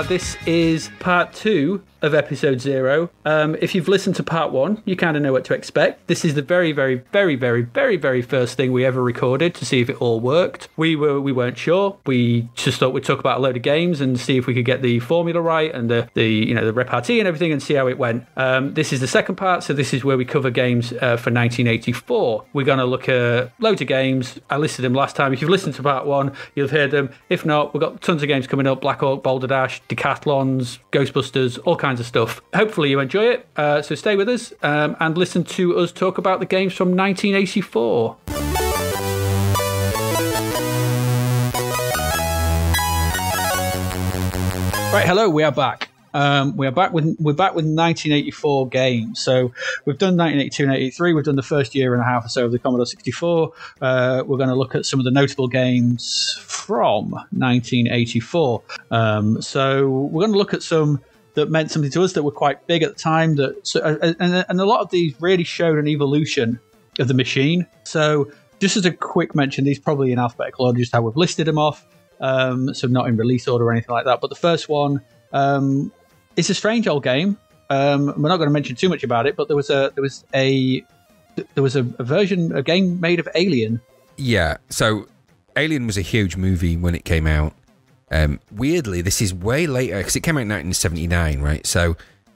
This is part 2 of episode 0. If you've listened to part 1, you kind of know what to expect. This is the very, very, very, very, very, very first thing we ever recorded to see if it all worked. We weren't sure. We just thought we'd talk about a load of games and see if we could get the formula right and the repartee and everything and see how it went. This is the second part, so this is where we cover games for 1984. We're going to look at loads of games. I listed them last time. If you've listened to part 1, you'll have heard them. If not, we've got tons of games coming up: Black Hawk, Boulder Dash, Decathlons, Ghostbusters, all kinds of stuff. Hopefully you enjoy it, so stay with us and listen to us talk about the games from 1984. Right, hello, we are back. We're back with 1984 games. So we've done 1982 and 83. We've done the first year and a half or so of the Commodore 64. We're going to look at some of the notable games from 1984. So we're going to look at some that meant something to us, that were quite big at the time. And a lot of these really showed an evolution of the machine. So just as a quick mention, these probably in alphabetical order, just how we've listed them off. So not in release order or anything like that. But the first one, it's a strange old game. We're not going to mention too much about it, but there was a version, a game made of Alien. Yeah, so Alien was a huge movie when it came out. Weirdly, this is way later, because it came out in 1979, right? So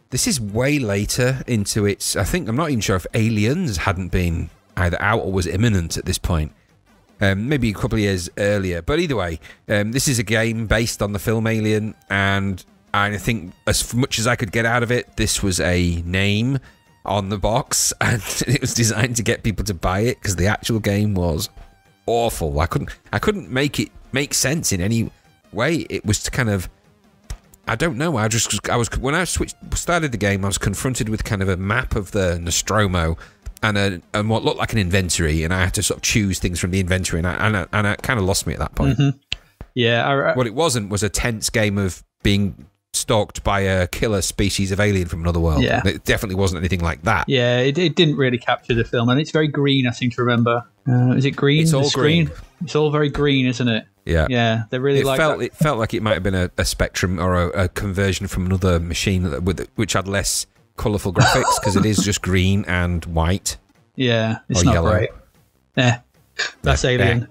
this is way later into its... I'm not even sure if Aliens hadn't been either out or was imminent at this point. Maybe a couple of years earlier. But either way, this is a game based on the film Alien, and I think as much as I could get out of it, this was a name on the box, and it was designed to get people to buy it, because the actual game was awful. I couldn't make it make sense in any way. It was kind of, I don't know. I was when I started the game, I was confronted with kind of a map of the Nostromo and what looked like an inventory, and I had to sort of choose things from the inventory, and I kind of lost me at that point. Mm-hmm. Yeah, what it wasn't was a tense game of being stalked by a killer species of alien from another world. Yeah. It definitely wasn't anything like that. Yeah, it didn't really capture the film, and it's very green, I seem to remember. Is it green? It's all green. It's all very green, isn't it? Yeah. Yeah, they really It felt like it might have been a Spectrum or a conversion from another machine which had less colourful graphics, because it is just green and white. Yeah, it's or not yellow. great. That's Alien.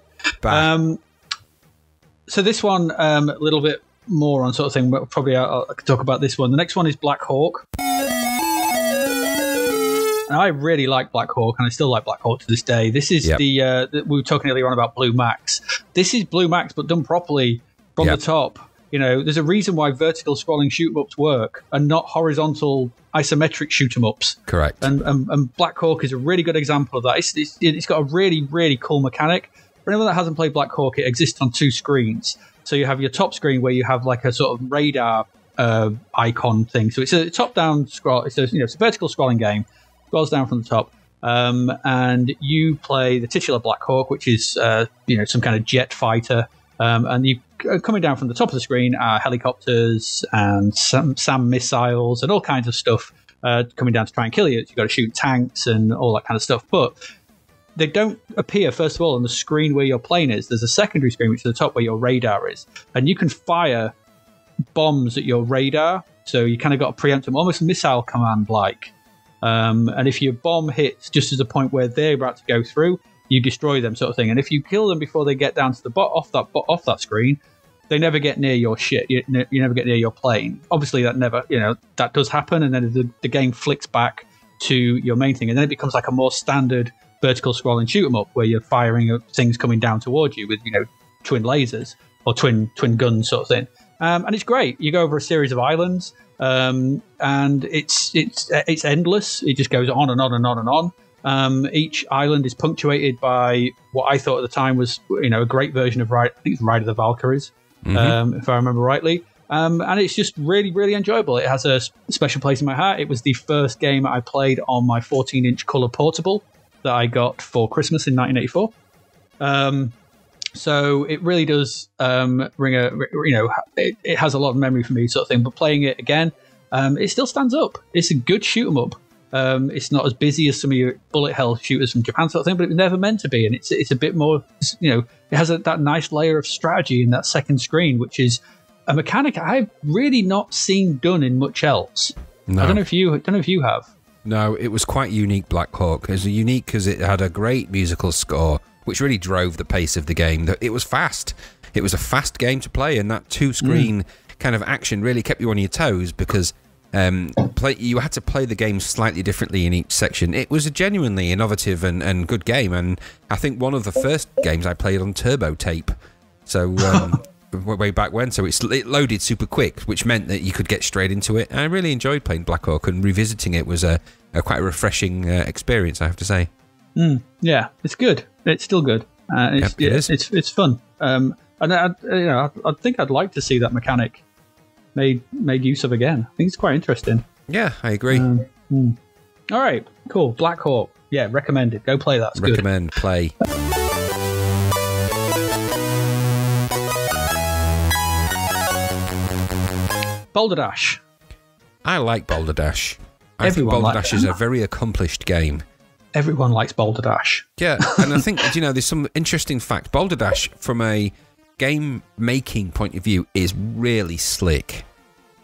So this one, a little bit more on sort of thing, but probably I could talk about this one. The next one is Black Hawk. And I really like Black Hawk, and I still like Black Hawk to this day. This is we were talking earlier on about Blue Max. This is Blue Max, but done properly from the top. You know, there's a reason why vertical scrolling shoot-em-ups work and not horizontal isometric shoot-em-ups. Correct. And Black Hawk is a really good example of that. It's got a really, really cool mechanic. For anyone that hasn't played Black Hawk, it exists on 2 screens. So you have your top screen where you have like a sort of radar icon thing. So it's a top-down scroll. It's a vertical scrolling game. Scrolls down from the top. And you play the titular Black Hawk, which is some kind of jet fighter. And you coming down from the top of the screen are helicopters and some SAM missiles and all kinds of stuff coming down to try and kill you. You've got to shoot tanks and all that kind of stuff. But they don't appear, first of all, on the screen where your plane is. There's a secondary screen, which is the top where your radar is. And you can fire bombs at your radar. So you kind of got a preempt them, almost missile command-like. And if your bomb hits just at the point where they're about to go through, you destroy them, sort of thing. And if you kill them before they get down to the off that screen, they never get near your shit. You never get near your plane. Obviously, that does happen, and then the game flicks back to your main thing, and then it becomes like a more standard vertical scrolling shoot 'em up where you're firing things coming down towards you with twin lasers or twin guns, sort of thing. And it's great. You go over a series of islands, and it's endless. It just goes on and on and on and on. Each island is punctuated by what I thought at the time was, a great version of Ride of the Valkyries, if I remember rightly. And it's just really, really enjoyable. It has a special place in my heart. It was the first game I played on my 14-inch color portable that I got for Christmas in 1984. So it really does it has a lot of memory for me, sort of thing. But playing it again, it still stands up. It's a good shoot 'em up. It's not as busy as some of your bullet hell shooters from Japan, sort of thing, but it was never meant to be. And it's a bit more, it has that nice layer of strategy in that second screen, which is a mechanic I've really not seen done in much else. No. I don't know if you have. No, it was quite unique, Black Hawk. It was unique because it had a great musical score, which really drove the pace of the game. It was fast. It was a fast game to play, and that two-screen kind of action really kept you on your toes because you had to play the game slightly differently in each section. It was a genuinely innovative and good game, and I think one of the first games I played on turbo tape. So way back when, so it loaded super quick, which meant that you could get straight into it. And I really enjoyed playing Black Hawk, and revisiting it was a quite a refreshing experience, I have to say. Yeah, it's good. It's still good. It's fun. And I think I'd like to see that mechanic made use of again. I think it's quite interesting. Yeah, I agree. All right, cool. Black Hawk. Yeah, recommended. Go play that. It's Recommend, good. Play. Boulder Dash. I like Boulder Dash. I think Everyone Boulder Dash is a very accomplished game. Everyone likes Boulder Dash. Yeah, and I think, there's some interesting fact. Boulder Dash, from a game-making point of view, is really slick.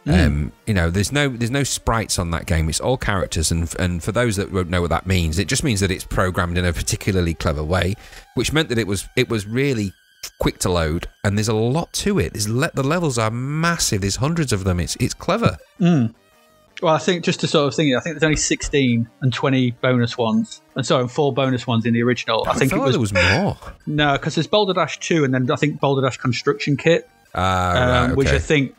There's no sprites on that game. It's all characters, and for those that won't know what that means, it just means that it's programmed in a particularly clever way, which meant that it was really quick to load, and there's a lot to it. The levels are massive. There's hundreds of them. It's clever. Well, I think just to sort of think, I think there's only 16 and 20 bonus ones, and 4 bonus ones in the original. I think there was more. No, because there's Boulder Dash 2, and then I think Boulder Dash Construction Kit, right, okay. which I think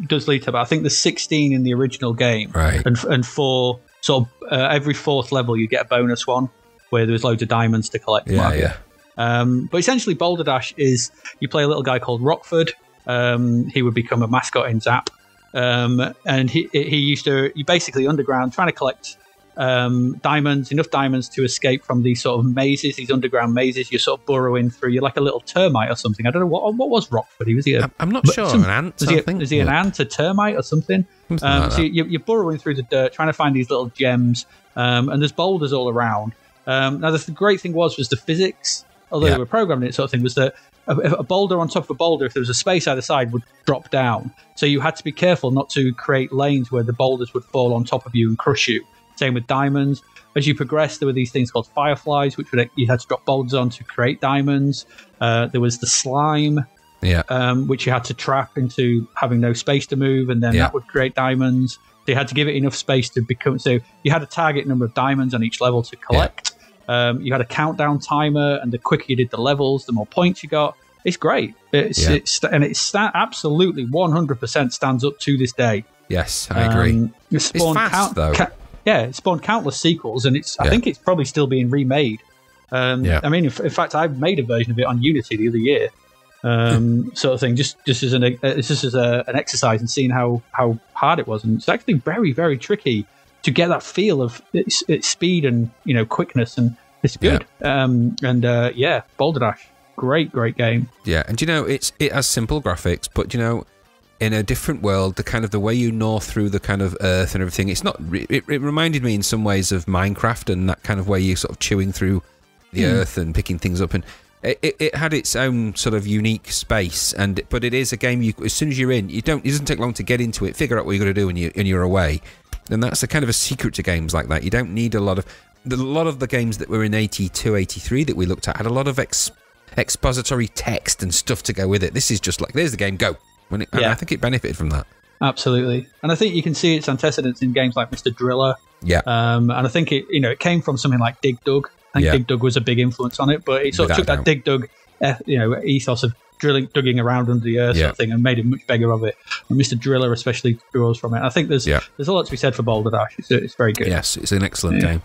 does lead to. But I think there's 16 in the original game, right? And 4 sort of every 4th level you get a bonus one where there's loads of diamonds to collect. Yeah. But essentially, Boulder Dash is you play a little guy called Rockford. He would become a mascot in Zapped. And you basically underground trying to collect enough diamonds to escape from these sort of mazes, these underground mazes. You're sort of burrowing through. You're like a little termite or something. I don't know what was Rockford. I'm not sure. An ant? Is he an ant, a termite, or something? Like so you're burrowing through the dirt, trying to find these little gems. And there's boulders all around. Now the great thing was the physics. Although they were programmed in it, sort of thing, was that a boulder on top of a boulder, if there was a space either side, would drop down. So you had to be careful not to create lanes where the boulders would fall on top of you and crush you. Same with diamonds. As you progressed, there were these things called fireflies, which you had to drop boulders on to create diamonds. There was the slime, which you had to trap into having no space to move, and then that would create diamonds. So you had to give it enough space to become. So you had a target number of diamonds on each level to collect. You had a countdown timer, and the quicker you did the levels, the more points you got. It's great. It's absolutely 100% stands up to this day. Yes, I agree. It's fast, though. It spawned countless sequels, and I think it's probably still being remade. I mean, in fact, I made a version of it on Unity the other year, sort of thing, just as an exercise and seeing how hard it was. And it's actually very, very tricky to get that feel of its speed and quickness, and it's good. Boulder Dash, great game. Yeah, and it has simple graphics, but in a different world, the way you gnaw through the kind of earth and everything, it's not. It reminded me in some ways of Minecraft and that kind of way, you sort of chewing through the earth and picking things up, and it had its own sort of unique space. But it is a game as soon as you're in, it doesn't take long to get into it, figure out what you're going to do, and you're away. And that's a kind of a secret to games like that. You don't need a lot of the games that were in 82, 83 that we looked at had a lot of expository text and stuff to go with it. This is just like, there's the game, go. And I think it benefited from that. Absolutely. And I think you can see its antecedents in games like Mr. Driller. Yeah. And I think it came from something like Dig Dug. I think Dig Dug was a big influence on it, but it sort of took that Dig Dug ethos of digging around under the earth sort of thing, and made a much bigger of it. And Mr. Driller especially draws from it. I think there's a lot to be said for Boulder Dash. It's very good. Yes, it's an excellent game.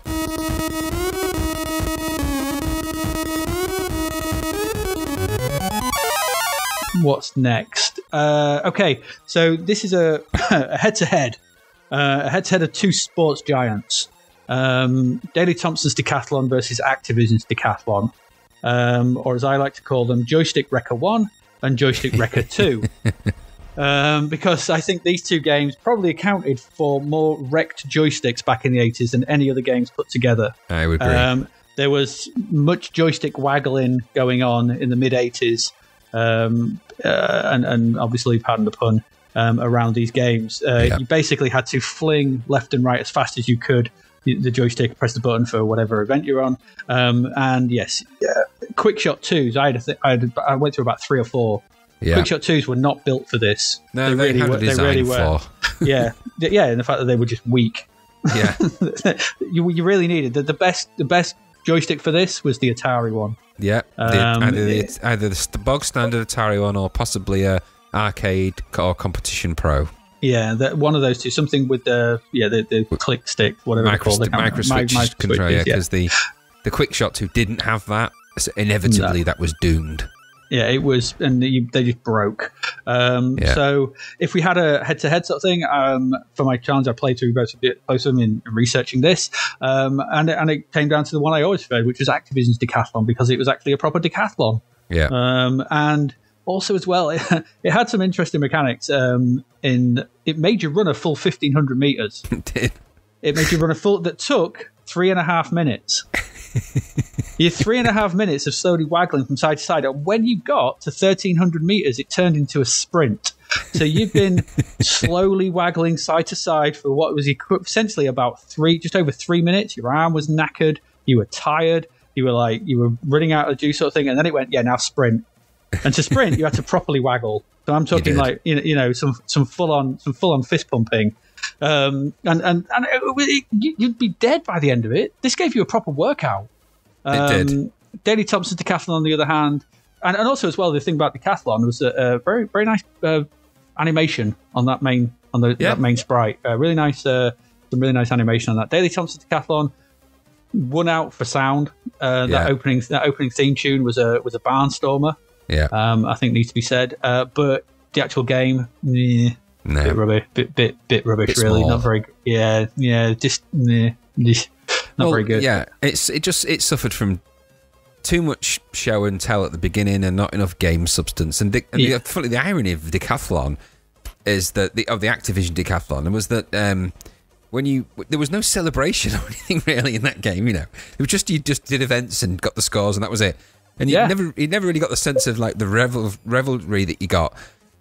What's next? Okay, so this is a head-to-head of two sports giants. Daley Thompson's Decathlon versus Activision's Decathlon. Or as I like to call them, Joystick Wrecker 1 and Joystick Wrecker 2. Because I think these two games probably accounted for more wrecked joysticks back in the 80s than any other games put together. I would agree. There was much joystick waggling going on in the mid-80s. and obviously, pardon the pun, around these games. You basically had to fling left and right as fast as you could the joystick, press the button for whatever event you're on. And yes, quick shot 2s. I went through about 3 or 4. Yeah. Quick shot 2s were not built for this. No, they had a design flaw. Yeah, and the fact that they were just weak. Yeah, you really needed the best joystick for this was the Atari one. Yeah, either the bog standard Atari one or possibly a arcade or competition pro. Yeah, one of those two. Something with the click stick, whatever they call it. Micro switch control. Yeah, because the quick shot 2 didn't have that. So inevitably, that was doomed. Yeah, it was, and they just broke. So if we had a head-to-head sort of thing, for my challenge, I played through both of them in researching this, and it came down to the one I always preferred, which was Activision's Decathlon, because it was actually a proper decathlon. Yeah. And also as well, it had some interesting mechanics. It made you run a full 1,500 meters. It did. It made you run a full that took 3.5 minutes. You're 3.5 minutes of slowly waggling from side to side. And when you got to 1,300 meters, it turned into a sprint. So you've been slowly waggling side to side for what was essentially about just over 3 minutes. Your arm was knackered. You were tired. You were running out of juice sort of thing. And then it went, now sprint. And to sprint, you had to properly waggle. So I'm talking like some full on fist pumping. You'd be dead by the end of it. This gave you a proper workout. It did. Daley Thompson Decathlon, on the other hand, and also as well, the thing about Decathlon was a very very nice animation on that main that main sprite. Really nice, some really nice animation on that. Daley Thompson Decathlon won out for sound. That opening theme tune was a barnstormer. Yeah, I think needs to be said. But the actual game, bit rubbish, bit rubbish. Really, small. Not very. Just not very good. Yeah, it suffered from too much show and tell at the beginning and not enough game substance. And the irony of Decathlon is that the Activision Decathlon was that there was no celebration or anything really in that game. It was just you just did events and got the scores and that was it. And you never really got the sense of like the revelry that you got.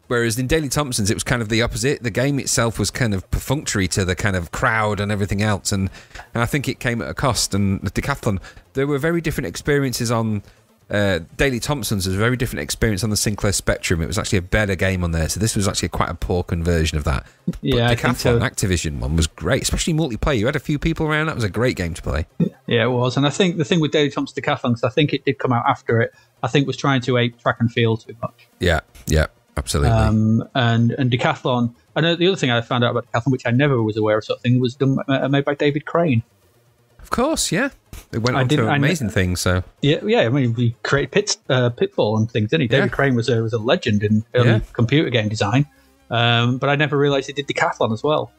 Whereas in Daley Thompson's, it was kind of the opposite. The game itself was kind of perfunctory to the kind of crowd and everything else, and I think it came at a cost. And the Decathlon, there were very different experiences on Daley Thompson's. Was a very different experience on the Sinclair Spectrum. It was actually a better game on there, so this was actually quite a poor conversion of that. But Decathlon Activision one was great, especially multiplayer. You had a few people around. That was a great game to play. Yeah, it was. And I think the thing with Daley Thompson Decathlon, because I think it did come out after it, I think was trying to ape track and field too much. Yeah. Absolutely. And Decathlon, I know the other thing I found out about Decathlon, which I never was aware of, sort of thing, was made by David Crane. Of course, yeah. It went on to amazing things. So yeah. I mean, he created Pitfall and things, didn't he? David Crane was a legend in early computer game design, but I never realised he did Decathlon as well.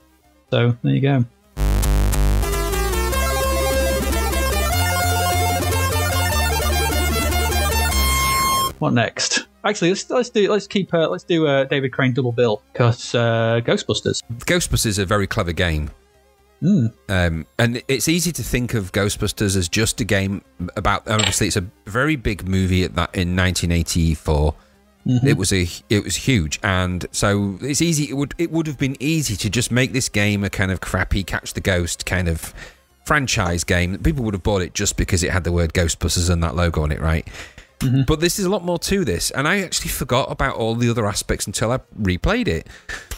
So there you go. What next? Actually, let's do David Crane double bill because Ghostbusters. Ghostbusters is a very clever game. And it's easy to think of Ghostbusters as just a game about. Obviously, it's a very big movie in 1984. It was huge, and so it's easy. It would have been easy to just make this game a kind of crappy catch the ghost kind of franchise game. People would have bought it just because it had the word Ghostbusters and that logo on it, right? But this is a lot more to this, and I actually forgot about all the other aspects until I replayed it.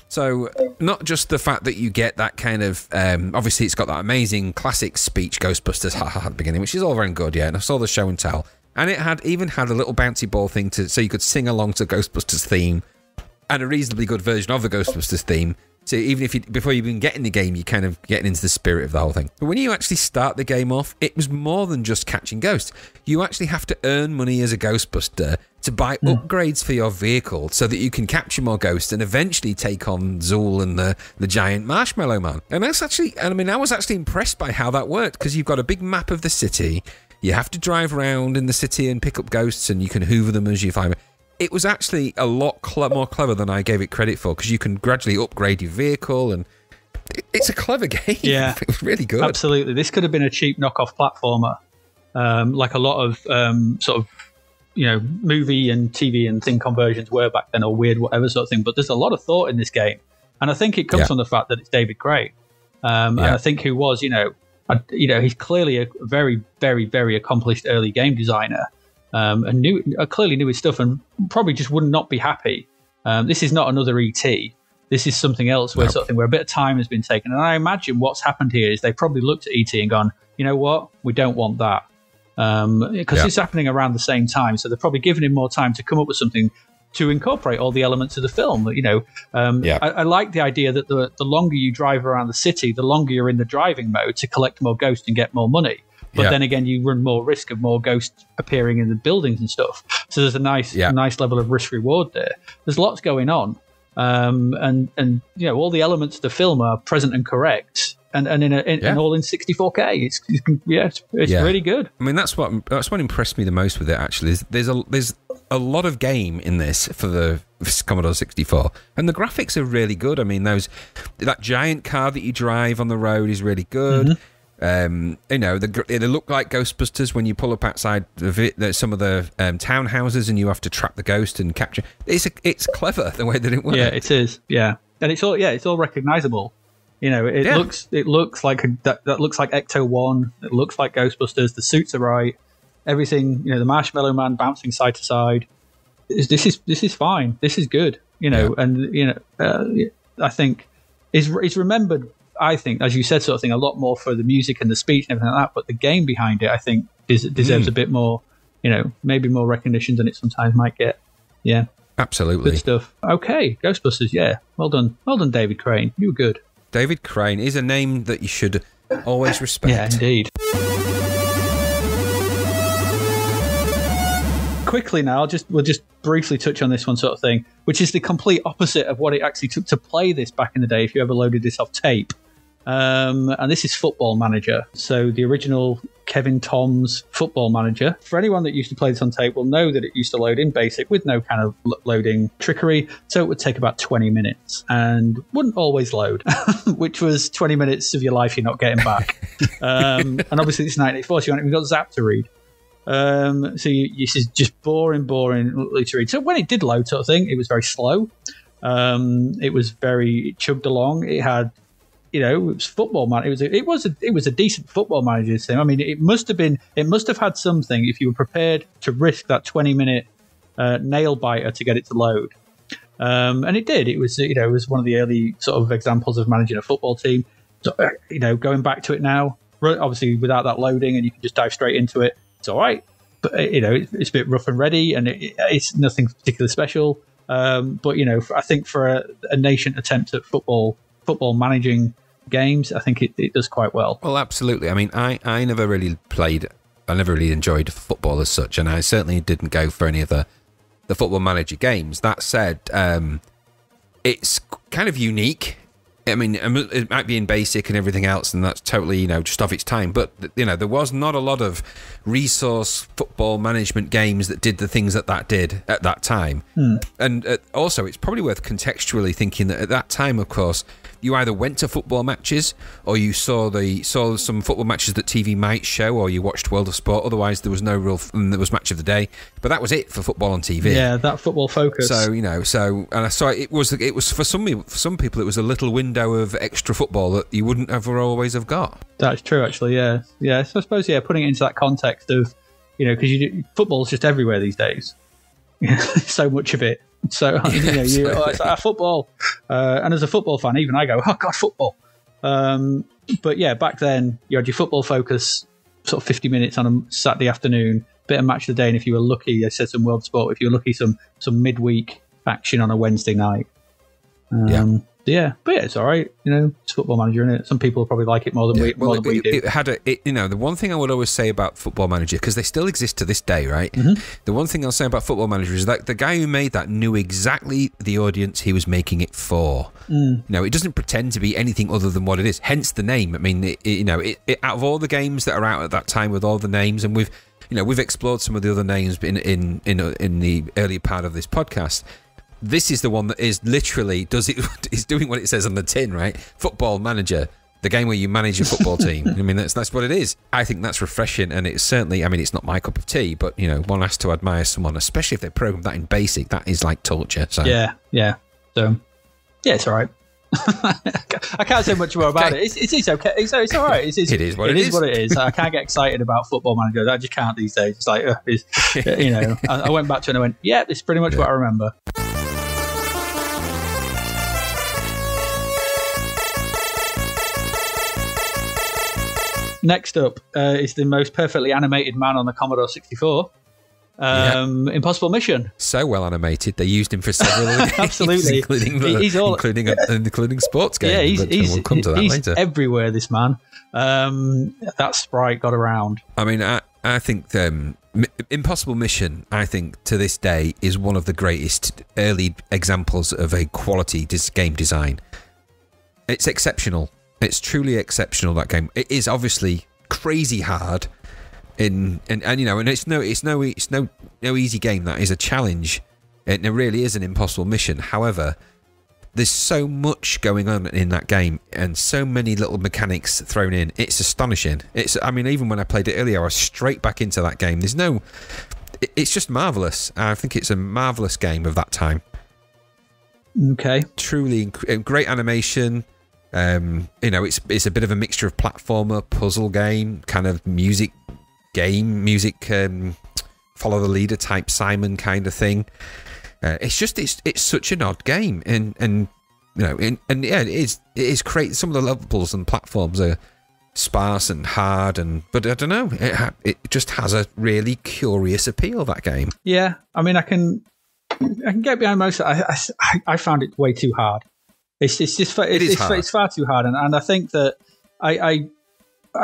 So not just the fact that you get that kind of obviously it's got that amazing classic speech Ghostbusters at the beginning, which is all very good, and I saw the show and tell, and it even had a little bouncy ball thing so you could sing along to Ghostbusters theme, and a reasonably good version of the Ghostbusters theme. So even if before you even get in the game, you're kind of getting into the spirit of the whole thing. But when you actually start the game off, it was more than just catching ghosts. You actually have to earn money as a Ghostbuster to buy upgrades for your vehicle so that you can capture more ghosts and eventually take on Zool and the giant Marshmallow Man. And that's actually, I was actually impressed by how that worked, because you've got a big map of the city. You have to drive around in the city and pick up ghosts, and you can hoover them as you find them. It was actually a lot more clever than I gave it credit for, because you can gradually upgrade your vehicle, and it's a clever game. Yeah, it was really good. Absolutely, this could have been a cheap knockoff platformer, like a lot of sort of movie and TV and thing conversions were back then, or weird whatever sort of thing. But there's a lot of thought in this game, and I think it comes from the fact that it's David Crane, and I think who was he's clearly a very, very, very accomplished early game designer, and clearly knew his stuff, and probably just would not be happy. This is not another ET. This is something else where where a bit of time has been taken. And I imagine what's happened here is they probably looked at ET and gone, you know what, we don't want that. Because it's happening around the same time. So they're probably giving him more time to come up with something to incorporate all the elements of the film. I like the idea that the longer you drive around the city, the longer you're in the driving mode to collect more ghosts and get more money. But then again, you run more risk of more ghosts appearing in the buildings and stuff. So there's a nice level of risk reward there. There's lots going on. And all the elements of the film are present and correct. And all in 64K. It's really good. I mean, that's what impressed me the most with it. Actually, is there's a lot of game in this for the Commodore 64, and the graphics are really good. I mean, that giant car that you drive on the road is really good. They look like Ghostbusters when you pull up outside some of the townhouses and you have to trap the ghost and capture. It's clever the way that it works. Yeah, it is. Yeah, and it's all recognizable. It looks like that looks like Ecto 1. It looks like Ghostbusters. The suits are right. Everything, the Marshmallow Man bouncing side to side. This is fine. This is good. I think is remembered. I think, as you said, sort of thing, a lot more for the music and the speech and everything like that. But the game behind it, I think, deserves a bit more. Maybe more recognition than it sometimes might get. Yeah, absolutely. Good stuff. Okay, Ghostbusters. Yeah, well done, David Crane. You were good. David Crane is a name that you should always respect. Yeah, indeed. Quickly now, we'll just briefly touch on this one sort of thing, which is the complete opposite of what it actually took to play this back in the day, if you ever loaded this off tape. And this is Football Manager. So the original Kevin Tom's Football Manager. For anyone that used to play this on tape will know that it used to load in BASIC with no kind of loading trickery. So it would take about 20 minutes and wouldn't always load, which was 20 minutes of your life you're not getting back. And obviously it's 1984, so you haven't even got Zapped to read. So this is just boring to read. So when it did load sort of thing, it was very slow. It chugged along. It had, it was Football Man. It was a decent Football Manager thing. I mean, it must have had something if you were prepared to risk that 20-minute nail biter to get it to load. And it did. It was one of the early sort of examples of managing a football team. So, going back to it now, obviously without that loading, and you can just dive straight into it. It's all right, but it's a bit rough and ready, and it's nothing particularly special. But I think for a nascent attempt at football managing games, I think it does quite well. Well, absolutely. I mean, I never really played. I never really enjoyed football as such, and I certainly didn't go for any of the Football Manager games. That said, it's kind of unique. I mean, it might be in BASIC and everything else, and that's totally, just of its time. But, there was not a lot of resource football management games that did the things that did at that time. And also, it's probably worth contextually thinking that at that time, of course, you either went to football matches or you saw some football matches that TV might show, or you watched World of Sport. Otherwise, there was no real. There was Match of the Day, but that was it for football on TV. Yeah, that football focus. So and I saw it was for some people, it was a little window of extra football that you wouldn't ever always have got. That's true, actually. Yeah. So I suppose putting it into that context of because football's just everywhere these days. So much of it. So it's like football, and as a football fan, even I go, oh god, football. But yeah, back then you had your football focus, sort of 50 minutes on a Saturday afternoon, bit of Match of the Day, and if you were lucky, I said some World Sport. If you were lucky, some midweek action on a Wednesday night. But it's all right. It's Football Manager, isn't it? Some people probably like it more than we do. It had the one thing I would always say about Football Manager, because they still exist to this day, right? Mm-hmm. The one thing I'll say about Football Manager is that the guy who made that knew exactly the audience he was making it for. It doesn't pretend to be anything other than what it is. Hence the name. I mean, out of all the games that are out at that time with all the names, and we've explored some of the other names in the early part of this podcast. This is the one that is literally is doing what it says on the tin, right? Football Manager. The game where you manage a football team. I mean, that's what it is. I think that's refreshing, and it's certainly, I mean, it's not my cup of tea, but, you know, one has to admire someone, especially if they program that in BASIC. That is like torture. So. Yeah. So, yeah, it's all right. I can't say much more about it. It's okay. It's all right. It is what it is. What it is. I can't get excited about Football Manager. I just can't these days. It's like, you know, I went back to it and I went, yeah, it's pretty much what I remember. Next up is the most perfectly animated man on the Commodore 64. Impossible Mission. So well animated, they used him for several Absolutely. including sports games. Yeah, we'll come to that later. Everywhere, this man. That sprite got around. I mean, I think Impossible Mission, I think, to this day, is one of the greatest early examples of a quality game design. It's exceptional. It's truly exceptional, that game. It is obviously crazy hard. And you know, and it's no easy game. That is a challenge. It really is an impossible mission. However, there's so much going on in that game, and so many little mechanics thrown in. It's astonishing. I mean, even when I played it earlier, I was straight back into that game. It's just marvelous. I think it's a marvelous game of that time. Okay. Truly great animation. You know, it's a bit of a mixture of platformer, puzzle game, kind of music. Follow the leader type Simon kind of thing. It's such an odd game, and you know, and yeah, it is great. Some of the levels and platforms are sparse and hard, but I don't know, it just has a really curious appeal, that game. Yeah, I mean, I can get behind most of it. I found it way too hard. It's far too hard, and I think that I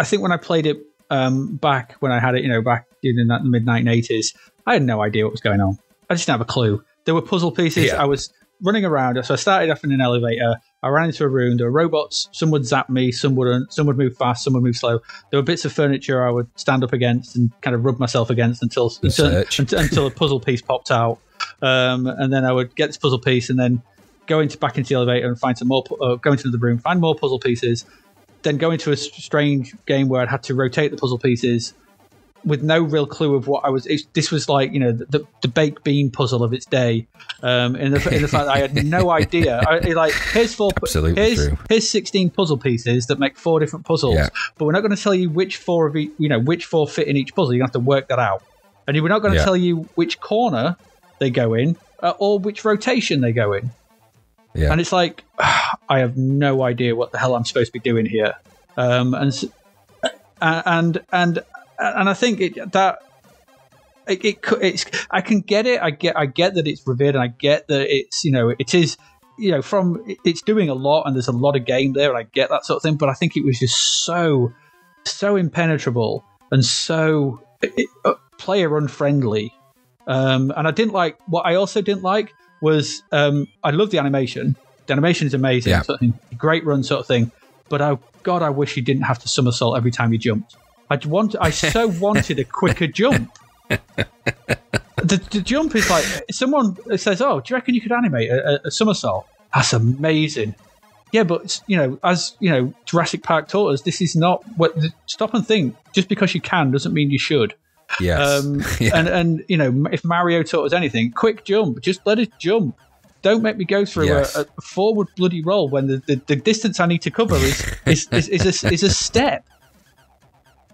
think when I played it. Back when I had it, you know, back in the mid-1980s, I had no idea what was going on. I just didn't have a clue. There were puzzle pieces. Yeah. I was running around. So I started off in an elevator. I ran into a room. There were robots. Some would zap me. Some wouldn't. Some would move fast. Some would move slow. There were bits of furniture I would stand up against and kind of rub myself against until a puzzle piece popped out. And then I would get this puzzle piece and then go back into the elevator and find some more. Go into the room, find more puzzle pieces. Then go into a strange game where I'd had to rotate the puzzle pieces with no real clue of what I was. This was like, you know, the baked bean puzzle of its day. In the fact that I had no idea. Here's 16 puzzle pieces that make 4 different puzzles, but we're not going to tell you which 4 of each, you know, which 4 fit in each puzzle. You have to work that out, and we're not going to tell you which corner they go in or which rotation they go in. Yeah. And it's like, I have no idea what the hell I'm supposed to be doing here. And I think it's I can get it. I get that it's revered, and I get that it's, you know, it is, you know, it's doing a lot, and there's a lot of game there, and I get that sort of thing. But I think it was just so impenetrable and so player unfriendly. And I didn't like what I also didn't like. Was I love the animation. The animation is amazing, sort of thing, great run sort of thing. But oh god, I wish you didn't have to somersault every time you jumped. I so wanted a quicker jump. The jump is like, someone says, "Oh, do you reckon you could animate a somersault?" That's amazing. Yeah, but you know, as you know, Jurassic Park taught us, this is not what. Stop and think. Just because you can doesn't mean you should. Yes. And you know, if Mario taught us anything, quick jump, just let it jump. Don't make me go through a forward bloody roll when the distance I need to cover is a step.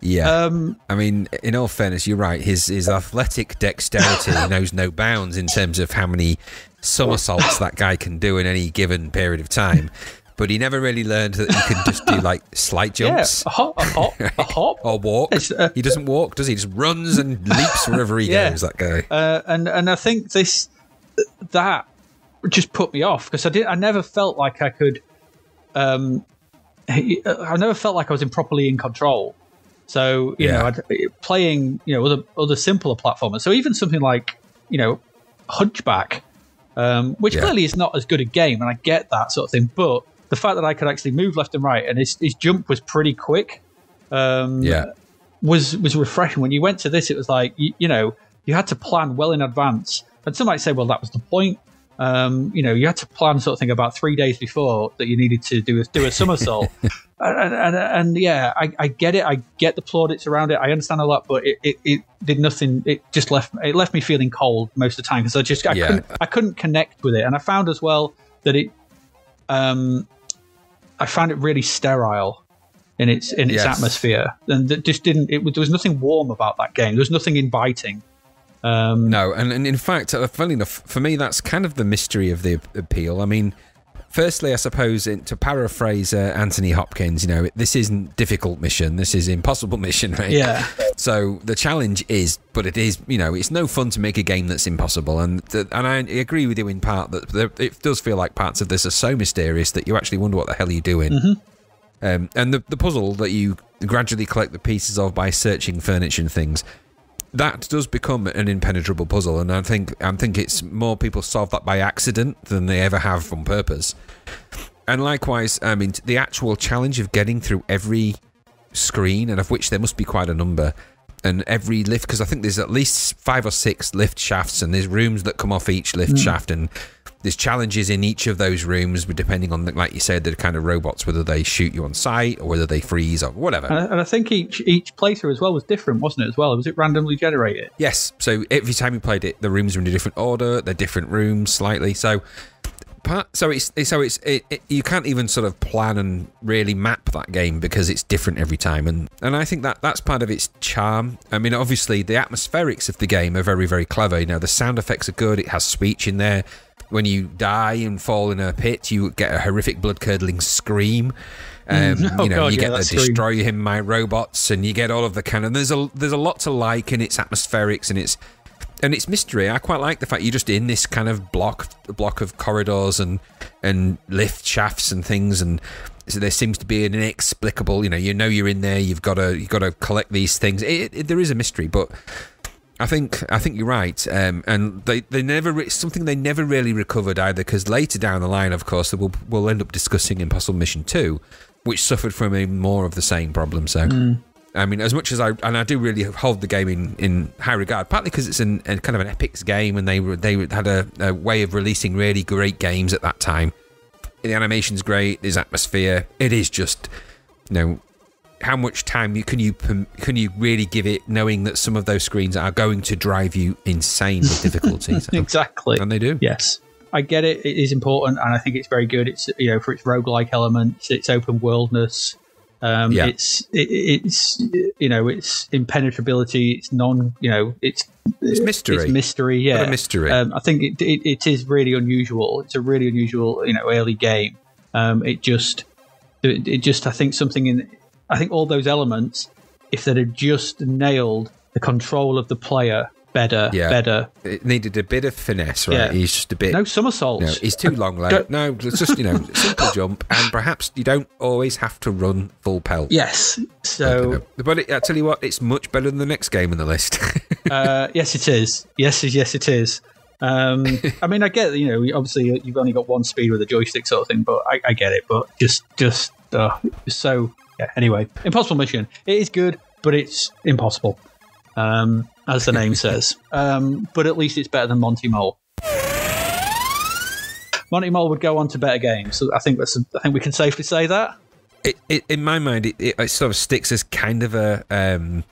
Yeah. I mean, in all fairness, you're right. His athletic dexterity knows no bounds in terms of how many somersaults that guy can do in any given period of time. But he never really learned that he could just do like slight jumps. Yeah, a hop. Or walk. He doesn't walk, does he? He just runs and leaps wherever he goes, that guy. And I think that just put me off, because I never felt like I could. I never felt like I was properly in control. So you know, playing other simpler platformers. So even something like Hunchback, which clearly is not as good a game, and I get that sort of thing, but the fact that I could actually move left and right, and his jump was pretty quick, was refreshing. When you went to this, it was like you had to plan well in advance. And some might say, well, that was the point. You had to plan sort of thing about 3 days before that you needed to do a somersault. and yeah, I get it. I get the plaudits around it. I understand a lot, but it did nothing. It just left me feeling cold most of the time because I couldn't connect with it. And I found as well that I found it really sterile in its atmosphere, and that just didn't. There was nothing warm about that game. There was nothing inviting. No, and in fact, funny enough, for me, that's kind of the mystery of the appeal. I mean, firstly, I suppose, to paraphrase Anthony Hopkins, this isn't difficult mission, this is impossible mission, right? Yeah. So the challenge is, but it is, it's no fun to make a game that's impossible. And I agree with you in part that it does feel like parts of this are so mysterious that you actually wonder what the hell you're doing. Mm-hmm. And the puzzle that you gradually collect the pieces of by searching furniture and things, that does become an impenetrable puzzle, and I think it's more people solve that by accident than they ever have on purpose. And likewise, I mean, the actual challenge of getting through every screen, and of which there must be quite a number, and every lift, because I think there's at least 5 or 6 lift shafts, and there's rooms that come off each lift shaft, and there's challenges in each of those rooms, depending on, like you said, the kind of robots, whether they shoot you on sight or whether they freeze or whatever. And I think each playthrough as well was different, wasn't it, as well? Was it randomly generated? Yes. So every time you played it, the rooms are in a different order. They're different rooms slightly. So you can't even sort of plan and really map that game because it's different every time. And I think that's part of its charm. I mean, obviously, the atmospherics of the game are very, very clever. The sound effects are good. It has speech in there. When you die and fall in a pit, you get a horrific blood-curdling scream. You get the destroy him, my robots, and you get all of the kind of... There's a lot to like in its atmospherics and its mystery. I quite like the fact you're just in this kind of block of corridors and lift shafts and things, and so there seems to be an inexplicable... you're in there. You've got to collect these things. There is a mystery, but... I think you're right, and they never... It's something they never really recovered either, because later down the line, of course, we'll end up discussing Impossible Mission 2, which suffered from even more of the same problem. So, I mean, as much as I do really hold the game in high regard, partly because it's a kind of an Epic's game, and they had a way of releasing really great games at that time. The animation's great, there's atmosphere. It is just, how much time can you really give it, knowing that some of those screens are going to drive you insane with difficulty? Exactly. And they do. Yes. I get it. It is important, and I think it's very good. It's for its roguelike elements, its open worldness, its impenetrability, its it's mystery. It's mystery. Yeah, a mystery. I think it is really unusual. It's a really unusual early game. It just I think all those elements, if they'd have just nailed the control of the player better. It needed a bit of finesse, right? Yeah. He's just a bit... No somersaults. He's too long legged. No, it's just, simple jump, and perhaps you don't always have to run full pelt. Yes. So... But I tell you what, it's much better than the next game on the list. Yes, it is. Yes, it is. I mean, I get, obviously you've only got one speed with a joystick sort of thing, but I get it. But just so... Yeah, anyway, Impossible Mission. It is good, but it's impossible, as the name says. But at least it's better than Monty Mole. Monty Mole would go on to better games. So I think we can safely say that. In my mind, it sort of sticks as kind of a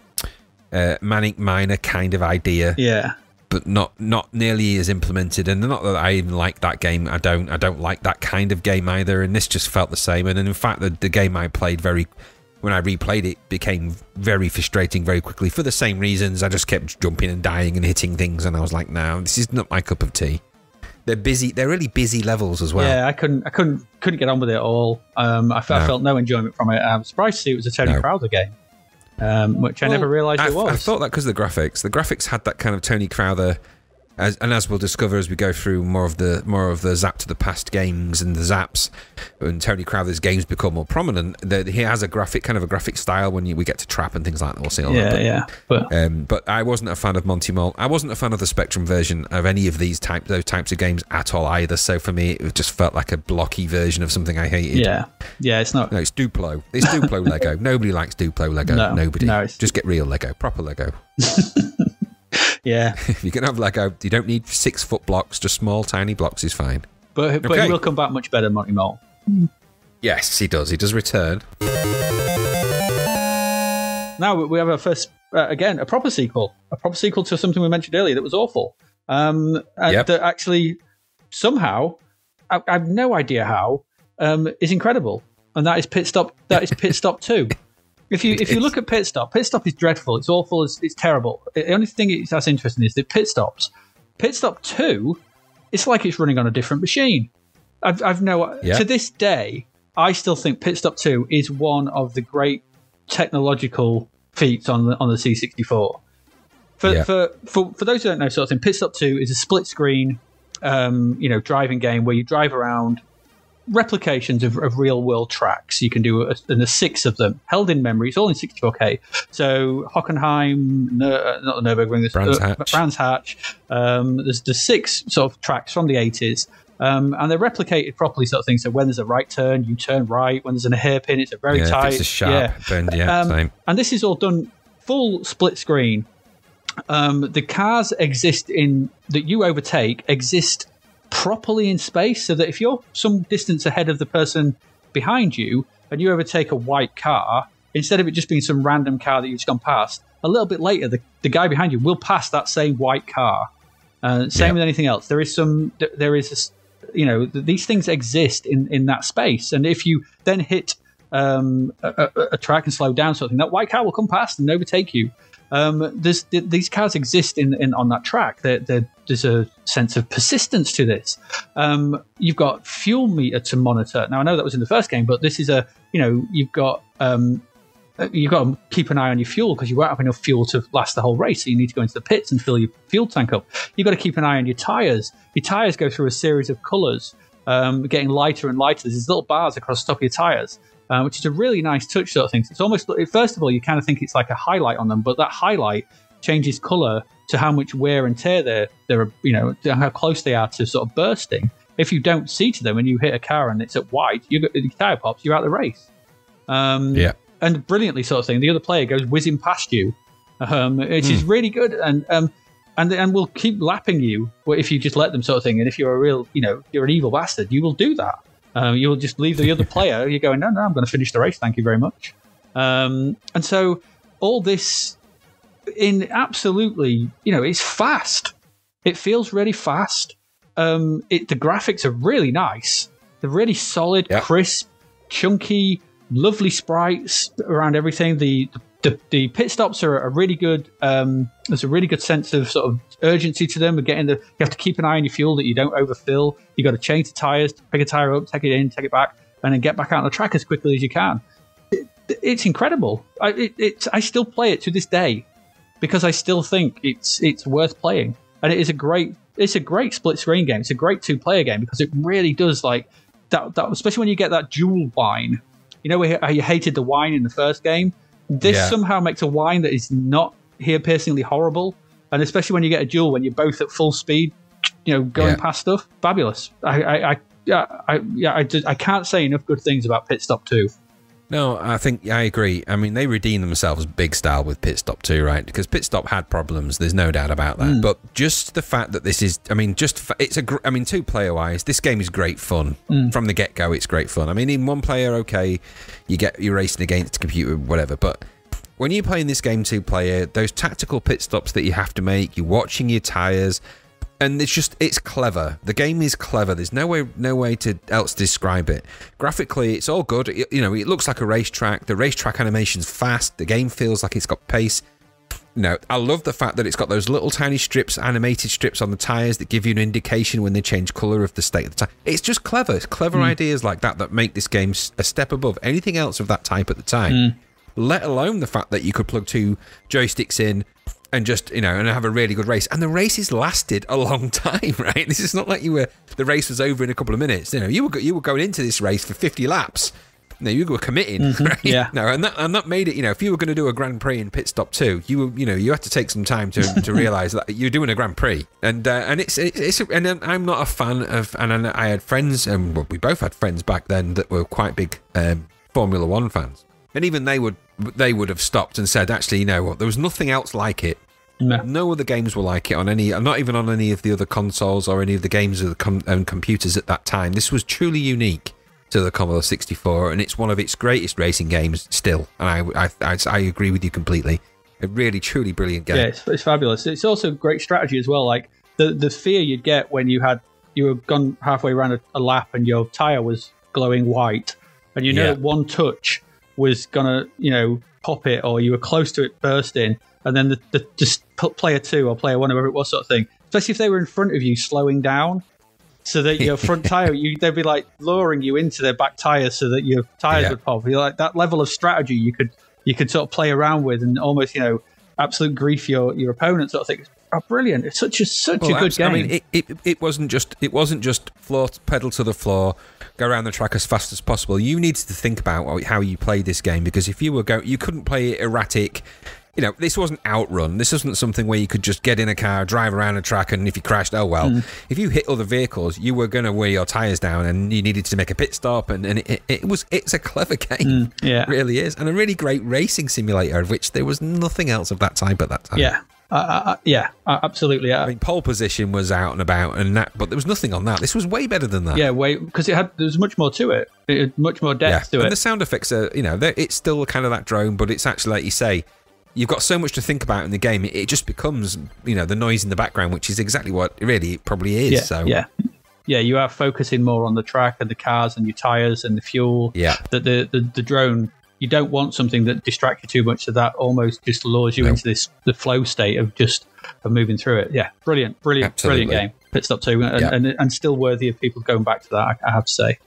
Manic Miner kind of idea. Yeah. But not nearly as implemented, and not that I even like that game. I don't like that kind of game either, and this just felt the same. And in fact, the game I played when I replayed it became very frustrating very quickly for the same reasons. I just kept jumping and dying and hitting things, and I was like, no, this is not my cup of tea. They're really busy levels as well. Yeah, I couldn't get on with it at all. I felt no enjoyment from it. I'm surprised to see it was a Tony Crowther game. Which I never realised it was. I thought that because of the graphics. The graphics had that kind of Tony Crowther, as we'll discover as we go through more of the Zapped to the Past games and the Zaps, and Tony Crowther's games become more prominent. He has a graphic style when we get to Trap and things like that. We'll see all that. But I wasn't a fan of Monty Mole. I wasn't a fan of the Spectrum version of any of those types of games at all either. So for me, it just felt like a blocky version of something I hated. Yeah, it's not. No, it's Duplo. It's Duplo Lego. Nobody likes Duplo Lego. No, Nobody. No, just get real Lego, proper Lego. Yeah. You can have Lego. You don't need 6-foot blocks. Just small, tiny blocks is fine. But he will come back much better, Monty Mole. Yes, he does. He does return. Now we have our first, again, a proper sequel to something we mentioned earlier that was awful. That actually somehow, I have no idea how, is incredible, and that is Pitstop. That is Pitstop 2. If you look at Pitstop is dreadful. It's awful. It's terrible. The only thing that's interesting is that Pitstop 2, it's like it's running on a different machine. To this day, I still think Pitstop 2 is one of the great technological feats on the C64. For those who don't know, sort of thing, Pitstop 2 is a split screen, driving game where you drive around replications of real world tracks. You can do there's 6 of them held in memory. It's all in 64K. So Hockenheim, not the Nürburgring, Brands Hatch. There's 6 sort of tracks from the 80s. And they're replicated properly, sort of thing. So when there's a right turn, you turn right. When there's a hairpin, it's a very tight. It's a sharp bend. Same. And this is all done full split screen. The cars that you overtake exist properly in space, so that if you're some distance ahead of the person behind you and you overtake a white car, instead of it just being some random car that you've just gone past, a little bit later the guy behind you will pass that same white car. Same with anything else. These things exist in that space, and if you then hit a track and slow down, something, that white car will come past and overtake you. These cars exist on that track. There's a sense of persistence to this. You've got fuel meter to monitor. Now I know that was in the first game, but this is you've got to keep an eye on your fuel because you won't have enough fuel to last the whole race. So you need to go into the pits and fill your fuel tank up. You've got to keep an eye on your tires. Your tires go through a series of colours, getting lighter and lighter. There's these little bars across the top of your tires. Which is a really nice touch sort of thing. It's almost, first of all, you kind of think it's like a highlight on them, but that highlight changes colour to how much wear and tear they're how close they are to sort of bursting. If you don't see to them and you hit a car and it's at white, the tyre pops, you're out the race. And brilliantly sort of thing, the other player goes whizzing past you, which is really good, and will keep lapping you if you just let them sort of thing. And if you're a real, you're an evil bastard, you will do that. You will just leave the other player. You're going, no, I'm going to finish the race. Thank you very much. And so all this in absolutely, it's fast. It feels really fast. The graphics are really nice. They're really solid, crisp, chunky, lovely sprites around everything. The pit stops are a really good. There's a really good sense of sort of urgency to them. You have to keep an eye on your fuel that you don't overfill. You got to change the tires, pick a tire up, take it in, take it back, and then get back out on the track as quickly as you can. It's incredible. I still play it to this day because I still think it's worth playing, and it is a great split screen game. It's a great 2-player game because it really does like that, especially when you get that dual whine. You know how you hated the whine in the first game. This somehow makes a whine that is not piercingly horrible, and especially when you get a duel when you're both at full speed, going past stuff. Fabulous. I can't say enough good things about Pitstop 2. No, I think I agree. I mean, they redeemed themselves big style with Pitstop 2, right? Because Pitstop had problems. There's no doubt about that. But just the fact that this is, 2-player wise, this game is great fun from the get go. It's great fun. I mean, in 1 player, okay, you're racing against a computer, whatever. But when you're playing this game 2-player, those tactical pit stops that you have to make, you're watching your tires. And it's clever. The game is clever. There's no way to else describe it. Graphically, it's all good. It looks like a racetrack. The racetrack animation's fast. The game feels like it's got pace. I love the fact that it's got those little tiny strips, animated strips on the tires that give you an indication when they change colour of the state of the tire. It's just clever. It's clever ideas like that make this game a step above anything else of that type at the time. Let alone the fact that you could plug 2 joysticks in and just, and have a really good race. And the races lasted a long time, right? This is not like the race was over in a couple of minutes. You were going into this race for 50 laps. You were committing, right? Yeah. No, and that made it, if you were going to do a Grand Prix in Pitstop 2, you had to take some time to realise that you're doing a Grand Prix. And I'm not a fan of, and I had friends, and we both had friends back then that were quite big Formula 1 fans. And even they would have stopped and said, actually, you know what, there was nothing else like it No other games were like it on any, not even on any of the other consoles or any of the games of the computers at that time. This was truly unique to the Commodore 64, and it's one of its greatest racing games still. And I agree with you completely. A really, truly brilliant game. Yeah, it's fabulous. It's also great strategy as well. Like the fear you'd get when you were gone halfway around a lap and your tire was glowing white, and you know that one touch was gonna, pop it, or you were close to it bursting, and then the just player 2 or player 1, whoever it was, sort of thing. Especially if they were in front of you, slowing down, so that your front tire, they'd be like luring you into their back tire, so that your tires would pop. You're like, that level of strategy you could sort of play around with, and almost absolute grief your opponent, sort of thing. Oh, brilliant! It's such a good game. I mean, it wasn't just floor pedal to the floor, go around the track as fast as possible. You needed to think about how you played this game, because if you were you couldn't play it erratic. This wasn't Outrun. This wasn't something where you could just get in a car, drive around a track, and if you crashed, oh well. If you hit other vehicles, you were going to wear your tyres down, and you needed to make a pit stop. And it's a clever game. It really is, and a really great racing simulator, of which there was nothing else of that type at that time. Absolutely. I mean, pole position was out and about, but there was nothing on that. This was way better than that. Yeah, because there was much more to it. It had much more depth to it. And the sound effects are, it's still kind of that drone, but it's actually, like you say, you've got so much to think about in the game. It just becomes, the noise in the background, which is exactly what it really probably is. Yeah, you are focusing more on the track and the cars and your tires and the fuel. Yeah. That the drone, you don't want something that distracts you too much, so that almost just lures you into the flow state of moving through it. Yeah, brilliant game. Pitstop 2, and still worthy of people going back to that, I have to say.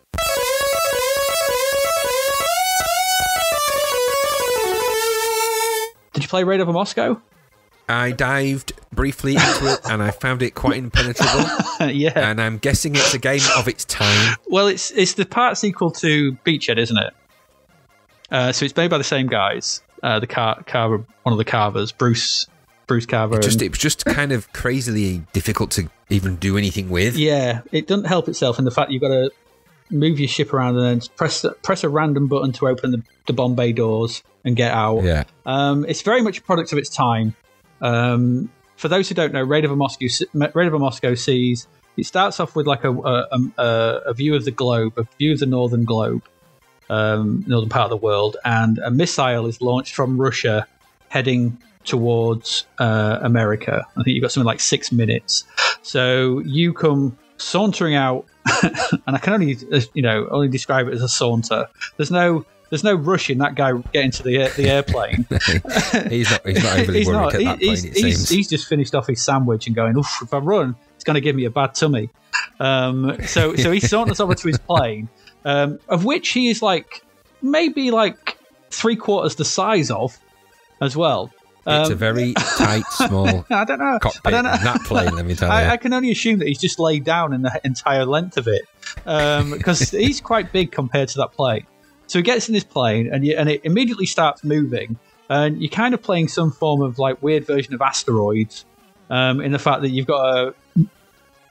Did you play Raid Over Moscow? I dived briefly into it, and I found it quite impenetrable. And I'm guessing it's a game of its time. Well, it's the part sequel to Beachhead, isn't it? So it's made by the same guys. The carver, one of the carvers, Bruce Carver. It was just kind of crazily difficult to even do anything with. Yeah, it doesn't help itself in the fact you've got to move your ship around and then press a random button to open the bomb bay doors and get out. Yeah. It's very much a product of its time. For those who don't know, Raid Over Moscow sees, it starts off with like a view of the globe, a view of the northern globe, northern part of the world, and a missile is launched from Russia heading towards America. I think you've got something like 6 minutes. So you come sauntering out, and I can only describe it as a saunter. There's no rush in that guy getting to the airplane. he's not overly worried at that point, it seems. He's just finished off his sandwich and going, oof, if I run, it's going to give me a bad tummy. So he saunters over to his plane, of which he is maybe 3/4 the size of as well. It's a very tight, small cockpit in that plane, let me tell you. I can only assume that he's just laid down in the entire length of it, because he's quite big compared to that plane. So he gets in this plane, and it immediately starts moving, and you're kind of playing some form of weird version of Asteroids, in the fact that you've got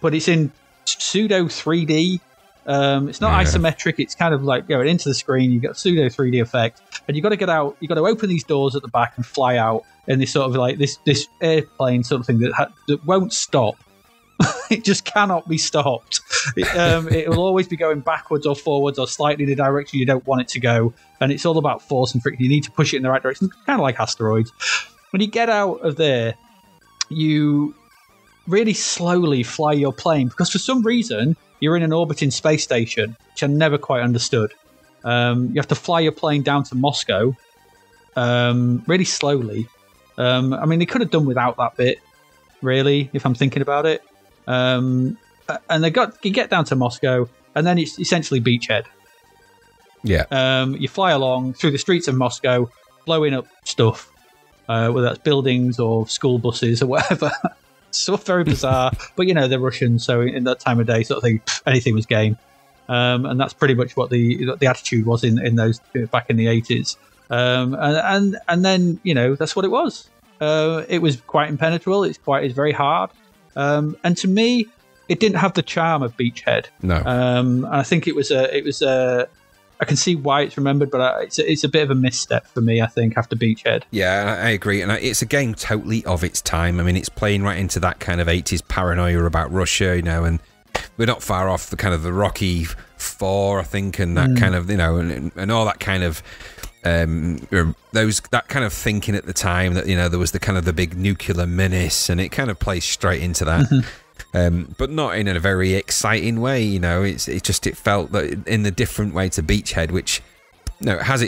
but it's in pseudo 3D. It's not isometric. It's kind of like going into the screen. You've got pseudo 3D effect, and you've got to get out. You've got to open these doors at the back and fly out in this sort of this airplane sort of thing that won't stop. It just cannot be stopped. It will always be going backwards or forwards or slightly in the direction you don't want it to go, and it's all about force and friction. You need to push it in the right direction, kind of like Asteroids. When you get out of there, you really slowly fly your plane, because for some reason you're in an orbiting space station, which I never quite understood. You have to fly your plane down to Moscow really slowly. I mean, they could have done without that bit, really, if I'm thinking about it. And you get down to Moscow, and then it's essentially Beachhead. Yeah. You fly along through the streets of Moscow, blowing up stuff, whether that's buildings or school buses or whatever. Stuff very bizarre, but they're Russian, so in that time of day, sort of thing, anything was game. And that's pretty much what the attitude was in those back in the 80s. And then that's what it was. It was quite impenetrable. It's very hard. And to me, it didn't have the charm of Beachhead. No. And I think it was a I can see why it's remembered, but it's a bit of a misstep for me, I think, after Beachhead. Yeah, I agree. And it's a game totally of its time. I mean, it's playing right into that kind of 80s paranoia about Russia, and we're not far off the kind of the Rocky 4, I think, and that kind of, and all that kind of that kind of thinking at the time that there was the kind of the big nuclear menace, and it kind of plays straight into that. But not in a very exciting way, it felt that in a different way to Beachhead, which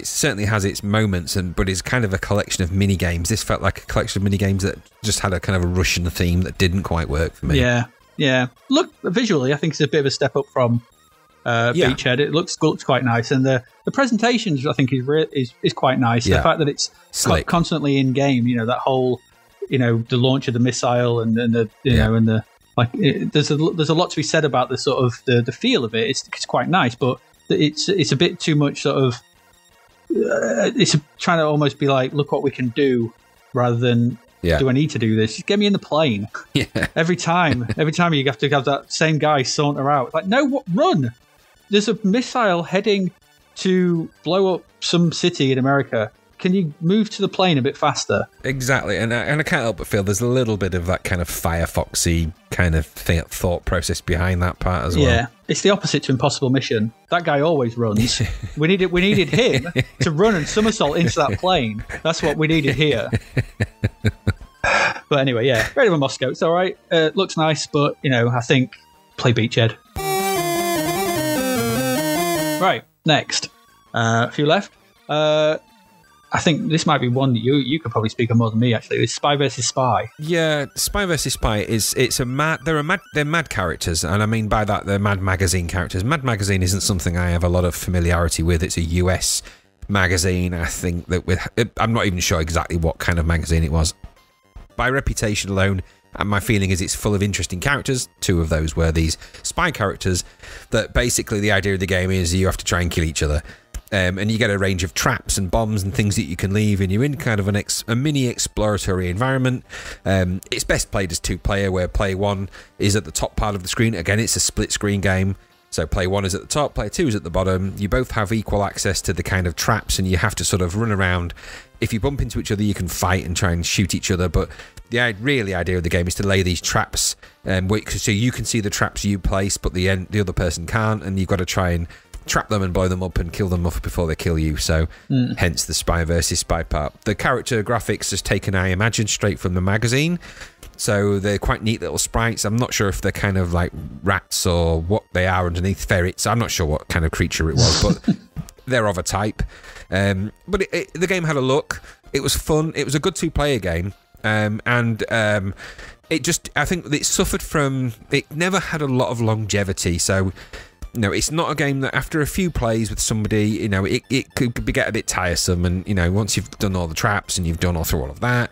certainly has its moments, but is kind of a collection of mini games. This felt like a collection of mini games that just had a kind of a Russian theme that didn't quite work for me. Yeah. Look, visually, I think it's a bit of a step up from Beachhead. It looks quite nice, and the presentations I think is quite nice. The fact that it's constantly in game, that whole, the launch of the missile and the there's a lot to be said about the sort of the feel of it. It's quite nice, but it's a bit too much sort of. It's trying to almost be like, look what we can do, rather than do I need to do this? Just get me in the plane. Yeah. Every time you have to have that same guy saunter out. Like, no, run! There's a missile heading to blow up some city in America. Can you move to the plane a bit faster? Exactly, and I can't help but feel there's a little bit of that kind of Firefoxy kind of thought process behind that part as well. Yeah, it's the opposite to Impossible Mission. That guy always runs. we needed him to run and somersault into that plane. That's what we needed here. But anyway, yeah, Raid over Moscow. It's all right. Looks nice, but I think play Beachhead. Right, next. A few left. I think this might be one that you could probably speak on more than me. Actually, it's Spy vs Spy. Yeah, Spy vs Spy they're mad characters, and I mean by that they're Mad Magazine characters. Mad Magazine isn't something I have a lot of familiarity with. It's a US magazine. I think that I'm not even sure exactly what kind of magazine it was. By reputation alone, and my feeling is it's full of interesting characters. Two of those were these spy characters. That basically the idea of the game is you have to try and kill each other. And you get a range of traps and bombs and things that you can leave, and you're in kind of a mini exploratory environment. It's best played as two-player, where player one is at the top part of the screen. Again, it's a split-screen game, so player one is at the top, player two is at the bottom. You both have equal access to the kind of traps, and you have to sort of run around. If you bump into each other, you can fight and try and shoot each other, but the idea of the game is to lay these traps, so you can see the traps you place, but the other person can't, and you've got to try and trap them and blow them up and kill them off before they kill you. So hence the Spy versus Spy part. The character graphics is taken, I imagine, straight from the magazine, so they're quite neat little sprites. I'm not sure if they're kind of like rats or what they are underneath, ferrets. I'm not sure what kind of creature it was, but they're of a type. But the game had a look. It was fun. It was a good two-player game. It just, I think it suffered from, it never had a lot of longevity. So it's not a game that after a few plays with somebody, it could get a bit tiresome. And, once you've done all the traps and you've done all through all of that,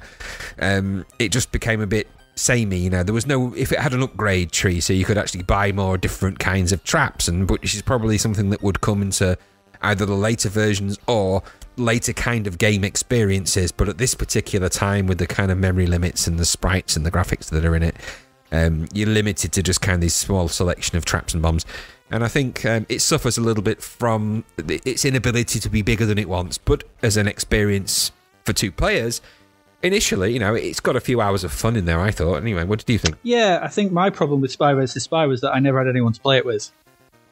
it just became a bit samey. There was no, if it had an upgrade tree, so you could actually buy more different kinds of traps, which is probably something that would come into either the later versions or later kind of game experiences. But at this particular time, with the kind of memory limits and the sprites and the graphics that are in it, you're limited to just kind of this small selection of traps and bombs. And I think it suffers a little bit from its inability to be bigger than it wants. But as an experience for two players, initially, it's got a few hours of fun in there, I thought. Anyway, what did you think? Yeah, I think my problem with Spy vs Spy was that I never had anyone to play it with.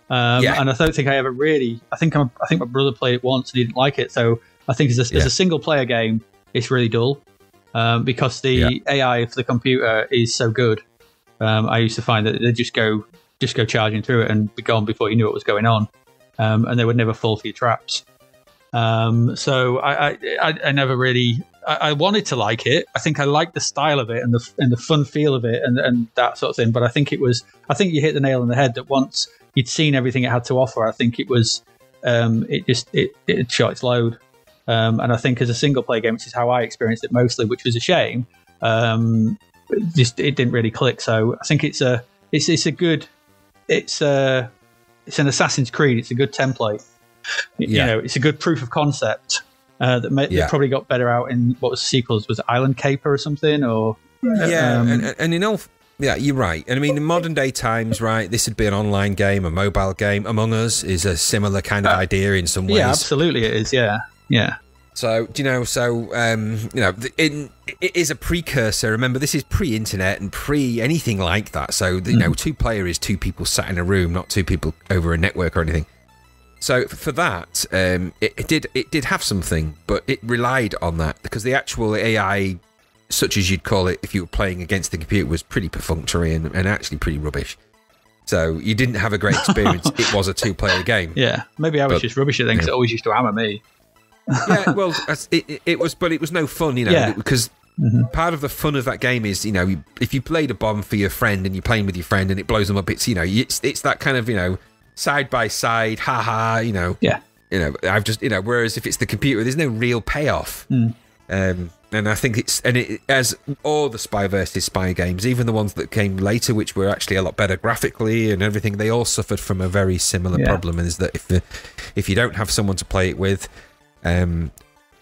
And I don't think I ever really. I think my brother played it once and he didn't like it. So I think as a single player game, it's really dull because the AI for the computer is so good. I used to find that they just go charging through it and be gone before you knew what was going on, and they would never fall for your traps. So I never really. I wanted to like it. I think I liked the style of it and the fun feel of it and that sort of thing. But I think you hit the nail on the head that once you'd seen everything it had to offer, I think it was it shot its load. And I think as a single player game, which is how I experienced it mostly, which was a shame, it didn't really click. So I think it's an Assassin's Creed. It's a good template. It's a good proof of concept that probably got better out in what was sequels. Was it Island Caper or something? Or and in all Yeah, you're right. And I mean, in modern day times, right, this would be an online game, a mobile game. Among Us is a similar kind of idea in some ways. Yeah, absolutely it is, yeah. So, it is a precursor. Remember, this is pre-internet and pre-anything like that. So, two-player is two people sat in a room, not two people over a network or anything. So, for that, it did have something, but it relied on that because the actual AI, such as you'd call it if you were playing against the computer, was pretty perfunctory and actually pretty rubbish. So, you didn't have a great experience. It was a two-player game. Yeah, maybe I was just rubbish at things. It always used to hammer me. Yeah, well, it was no fun, because part of the fun of that game is, if you played a bomb for your friend and you're playing with your friend and it blows them up, it's that kind of, side by side, haha, Yeah. I've just, whereas if it's the computer, there's no real payoff. And I think as all the spy versus spy games, even the ones that came later, which were actually a lot better graphically and everything, they all suffered from a very similar problem, is that if you don't have someone to play it with, and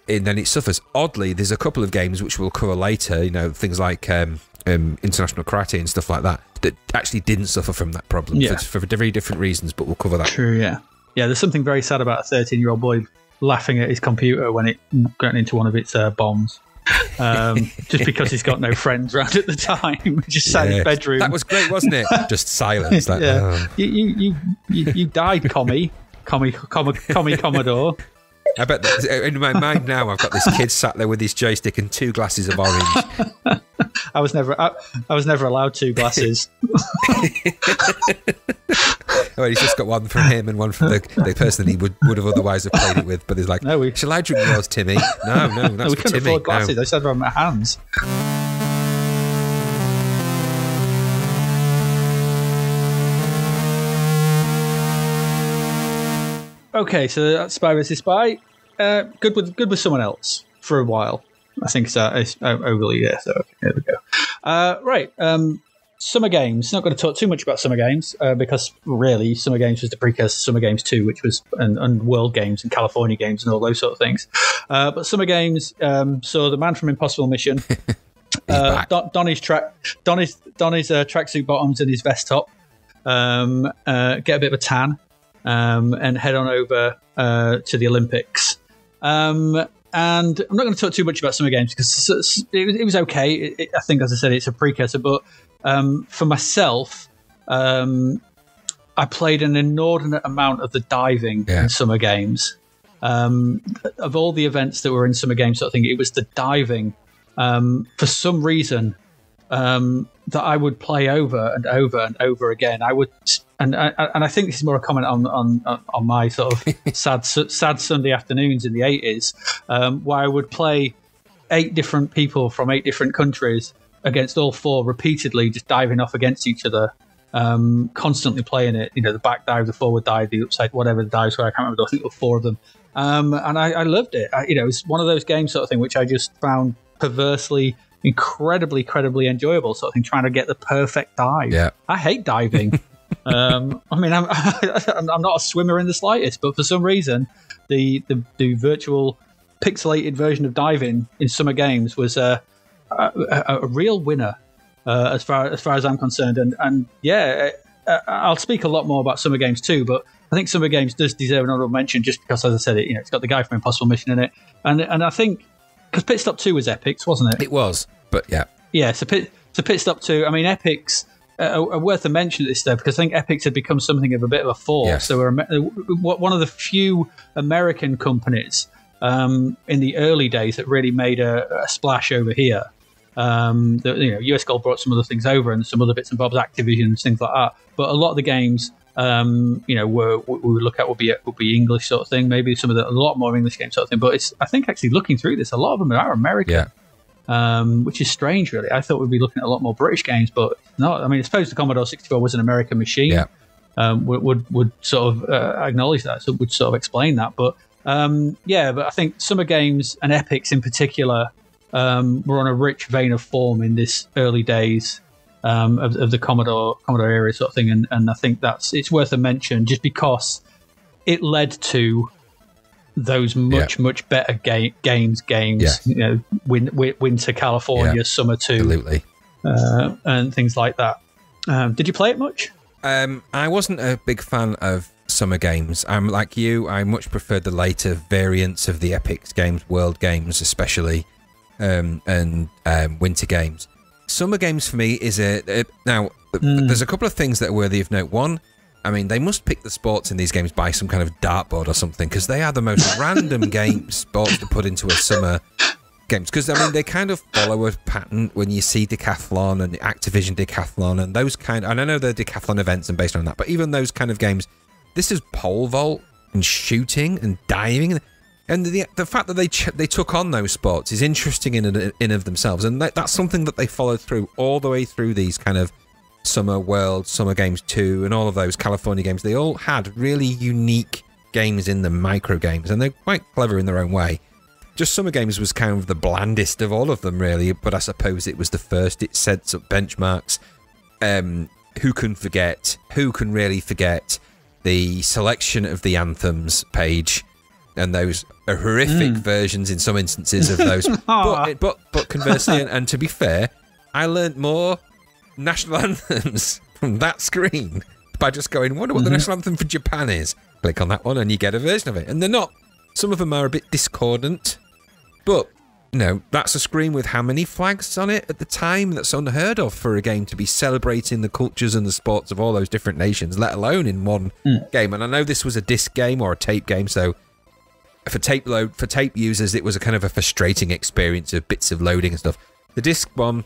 then it suffers. Oddly, there's a couple of games which we'll cover later, things like International Karate and stuff like that actually didn't suffer from that problem for very different reasons, but we'll cover that. True, yeah. Yeah, there's something very sad about a 13-year-old boy laughing at his computer when it got into one of its bombs. Just because he's got no friends around at the time. Just sat in his bedroom. That was great, wasn't it? Just silence. Like, yeah. You died, Commodore. I bet that in my mind now, I've got this kid sat there with his joystick and 2 glasses of orange. I was never allowed 2 glasses. Well, he's just got one from him and one from the person he would have otherwise have played it with. But he's like, shall I drink yours, Timmy? No, that's we for couldn't Timmy. afford glasses. I said from my hands. Okay, so that's Spy vs. Spy. Good with someone else for a while. I think it's overly, yeah. So okay, there we go. Right, Summer Games. Not going to talk too much about Summer Games because really, Summer Games was the precursor to Summer Games 2, which was and World Games and California Games and all those sort of things. But Summer Games saw the man from Impossible Mission, Donny's tracksuit bottoms and his vest top, get a bit of a tan. And head on over to the Olympics. And I'm not going to talk too much about Summer Games because it was okay. I think, as I said, it's a precursor. But for myself, I played an inordinate amount of the diving in Summer Games. Of all the events that were in Summer Games, I think it was the diving. For some reason, that I would play over and over and over again. I would, and I think this is more a comment on my sort of sad Sunday afternoons in the 80s, where I would play 8 different people from 8 different countries against all 4 repeatedly, just diving off against each other, constantly playing it. The back dive, the forward dive, the upside, whatever the dives were. I can't remember. I think there were 4 of them, and I loved it. It was one of those games sort of thing which I just found perversely incredibly enjoyable sort of thing, trying to get the perfect dive. Yeah. I hate diving. I mean, I'm not a swimmer in the slightest, but for some reason, the virtual pixelated version of diving in Summer Games was a real winner as far as I'm concerned. And I'll speak a lot more about Summer Games too, but I think Summer Games does deserve an honorable mention just because, as I said, it's got the guy from Impossible Mission in it, and I think because Pitstop 2 was Epic's, wasn't it? It was. But so Pitstop 2. I mean, Epics are worth a mention at this stage because I think Epics had become something of a bit of a force. Yes. They were one of the few American companies in the early days that really made a splash over here. US Gold brought some other things over and some other bits and bobs, Activision and things like that. But a lot of the games, we would look at would be English sort of thing. Maybe a lot more English games sort of thing. But I think actually looking through this, a lot of them are American. Yeah. Which is strange, really. I thought we'd be looking at a lot more British games, but not. I mean, I suppose the Commodore 64 was an American machine. Yeah. Would sort of acknowledge that, so would sort of explain that. But but I think Summer Games and Epics in particular were on a rich vein of form in this early days of the Commodore era sort of thing, and I think it's worth a mention just because it led to those much better games. Yeah. Winter California, Summer 2. Absolutely. and things like that. Did you play it much? I wasn't a big fan of summer games. I'm like you. I much preferred the later variants of the Epic games, World games especially, and winter games. Summer games for me is now. There's a couple of things that are worthy of note. One, I mean, they must pick the sports in these games by some kind of dartboard or something, because they are the most random sports to put into a summer games. Because, I mean, they kind of follow a pattern when you see Decathlon and Activision Decathlon and those kind. And I know they're Decathlon events and based on that, but even those kind of games, this is pole vault and shooting and diving. And the fact that they took on those sports is interesting in of themselves. And that's something that they followed through all the way through these kind of Summer World, Summer Games 2, and all of those California games. They all had really unique games in them, micro games, and they're quite clever in their own way. Just Summer Games was kind of the blandest of all of them, really, but I suppose it was the first. It sets up benchmarks. Who can forget? Who can really forget the selection of the anthems page and those horrific versions in some instances of those? but conversely, and to be fair, I learnt more national anthems from that screen by just going, wonder what the national anthem for Japan is. Click on that one and you get a version of it. And they're not, some of them are a bit discordant, but you know, that's a screen with how many flags on it at the time? That's unheard of for a game to be celebrating the cultures and the sports of all those different nations, let alone in one game. And I know this was a disc game or a tape game, so for tape users it was a kind of a frustrating experience of bits of loading and stuff. The disc one,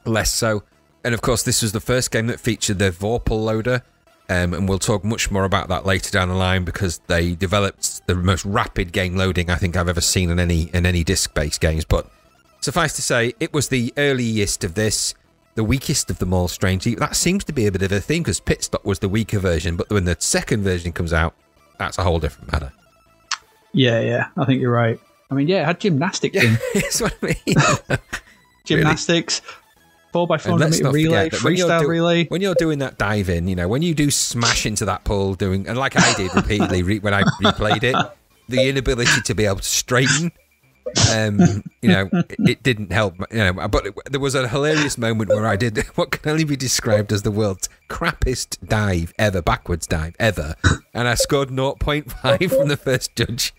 less so. And of course, this was the first game that featured the Vorpal loader, and we'll talk much more about that later down the line, because they developed the most rapid game loading I think I've ever seen in any disc-based games. But suffice to say, it was the earliest of this, the weakest of them all. Strangely, that seems to be a bit of a theme, because Pitstop was the weaker version, but when the second version comes out, that's a whole different matter. Yeah, I think you're right. I mean, yeah, it had gymnastics in. That's what I mean. Gymnastics. 4x400 meter relay, freestyle relay. When you're doing that dive in, you know, when you do smash into that pool, and like I did repeatedly when I replayed it, the inability to be able to straighten, you know, it didn't help. You know, but there was a hilarious moment where I did what can only be described as the world's crappiest dive ever, backwards dive ever, and I scored 0.5 from the first judge.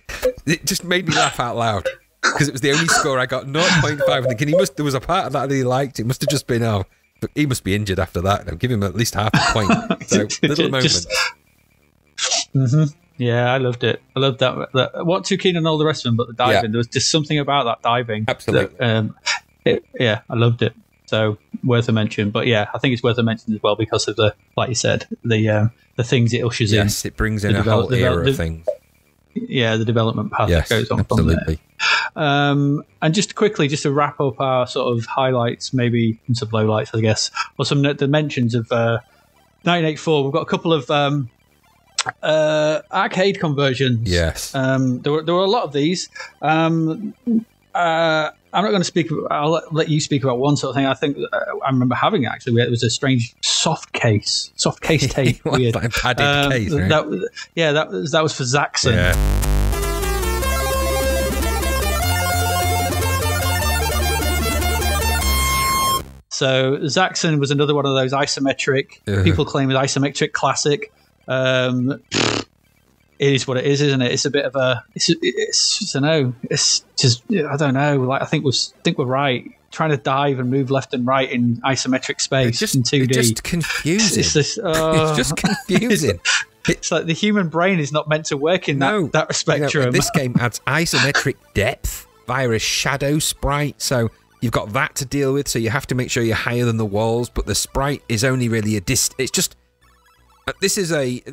It just made me laugh out loud, because it was the only score I got, 0.5. Thinking there was a part of that he liked. It must have just been, but he must be injured after that. I'll give him at least half a point. So little moment. Yeah, I loved it. I loved that. What too keen on all the rest of them, but the diving. There was just something about that diving. Absolutely. I loved it. So worth a mention. But yeah, I think it's worth a mention as well because of like you said, the things it ushers in. Yes, it brings in a whole era of things. Yeah, the development path that goes on absolutely. From there. And just quickly, just to wrap up our sort of highlights, maybe some lowlights, I guess, or some dimensions of 1984. We've got a couple of arcade conversions. Yes. There were a lot of these. I'm not going to speak. I'll let you speak about one sort of thing. I think I remember having it actually. It was a strange soft case tape. Weird. Like padded case, right? That was for Zaxxon. Yeah. So Zaxxon was another one of those isometric. People claim it isometric classic. It is what it is, isn't it? It's a bit of a. It's I don't know. It's just I don't know. Like I think we're right. Trying to dive and move left and right in isometric space in 2D. It's just confusing. It's just confusing. It's like the human brain is not meant to work in that spectrum. You know, this game adds isometric depth via a shadow sprite, so you've got that to deal with. So you have to make sure you're higher than the walls, but the sprite is only really It's just. This isn't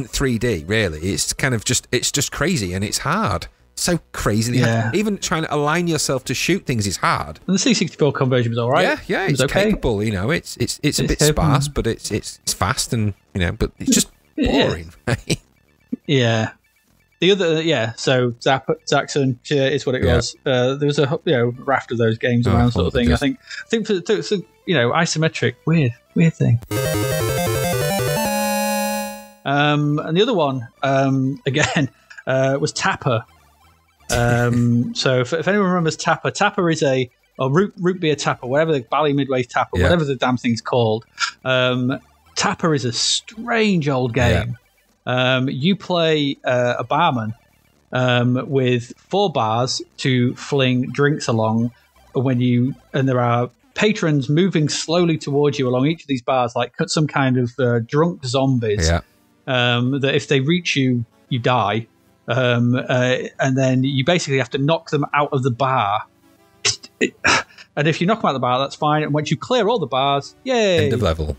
3D really. It's kind of just crazy and it's hard. So crazy. Yeah. Even trying to align yourself to shoot things is hard. And the C64 conversion was all right. Yeah, it's okay. Capable. You know, it's a bit capable. Sparse, but it's fast and but it's just boring. Right? Yeah. The other, so Zaxxon is what it was. There was a raft of those games around, sort of thing. I think for isometric, weird thing. And the other one, again, was Tapper. So if anyone remembers Tapper is a or root beer tapper, whatever the Bally Midway's tapper, whatever the damn thing's called. Tapper is a strange old game. You play a barman with 4 bars to fling drinks along and there are patrons moving slowly towards you along each of these bars, like some kind of drunk zombies. That if they reach you, you die. And then you basically have to knock them out of the bar. And if you knock them out of the bar, that's fine. And once you clear all the bars, yay! End of level.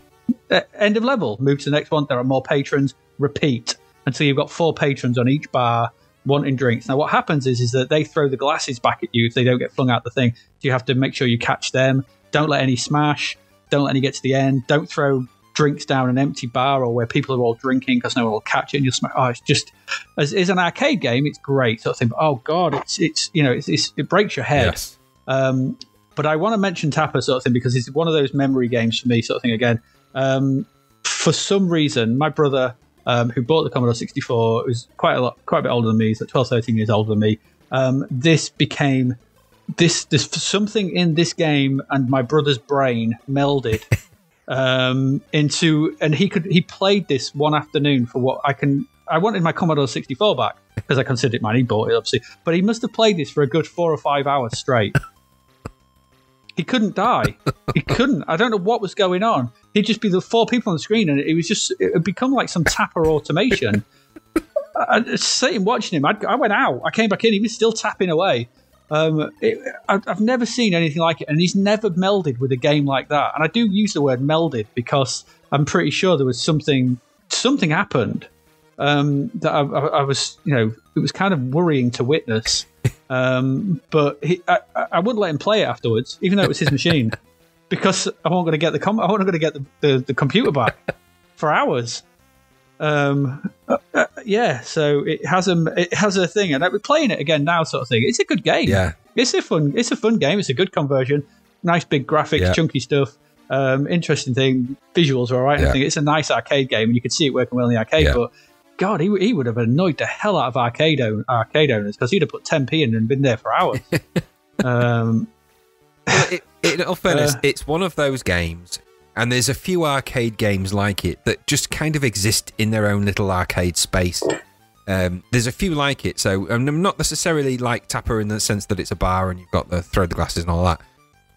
End of level. Move to the next one. There are more patrons. Repeat until you've got 4 patrons on each bar wanting drinks. Now, what happens is that they throw the glasses back at you if they don't get flung out the thing. So you have to make sure you catch them. Don't let any smash. Don't let any get to the end. Don't throw drinks down an empty bar or where people are all drinking because no one will catch it and you'll smash. Oh, it's just as an arcade game, it's great sort of thing. But oh god, it breaks your head. Yes. But I want to mention Tapper sort of thing because it's one of those memory games for me sort of thing again. For some reason, my brother, who bought the Commodore 64, was quite a bit older than me. He's like 12, 13 years older than me. This became this something in this game and my brother's brain melded into, and he played this one afternoon for what I wanted my Commodore 64 back because I considered it mine. He bought it obviously, but he must have played this for a good 4 or 5 hours straight. He couldn't die. He couldn't. I don't know what was going on. He'd just be the 4 people on the screen, and it would become like some Tapper automation. I sitting watching him. I went out. I came back in. He was still tapping away. I've never seen anything like it, and he's never melded with a game like that. And I do use the word melded because I'm pretty sure there was something happened that I was, it was kind of worrying to witness. But I wouldn't let him play it afterwards, even though it was his machine, because I wasn't going to get the computer back for hours. So it has a thing, and we're playing it again now, sort of thing. It's a good game. Yeah, it's a fun game. It's a good conversion. Nice big graphics, chunky stuff. Interesting thing. Visuals are all right. I think it's a nice arcade game, and you could see it working well in the arcade. But God, he would have annoyed the hell out of arcade owners because he'd have put 10p in and been there for hours. Well, in all fairness, it's one of those games, and there's a few arcade games like it that just kind of exist in their own little arcade space. There's a few like it, so I'm not necessarily like Tapper in the sense that it's a bar and you've got the throw the glasses and all that,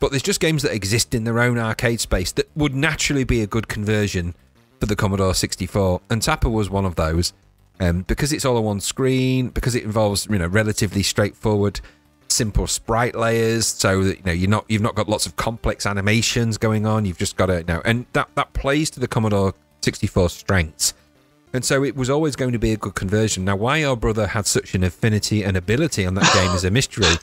but there's just games that exist in their own arcade space that would naturally be a good conversion for the Commodore 64, and Tapper was one of those, because it's all on one screen, because it involves relatively straightforward, simple sprite layers, so that you've not got lots of complex animations going on. You've just got to and that plays to the Commodore 64's strengths, and so it was always going to be a good conversion. Now, why our brother had such an affinity and ability on that game is a mystery,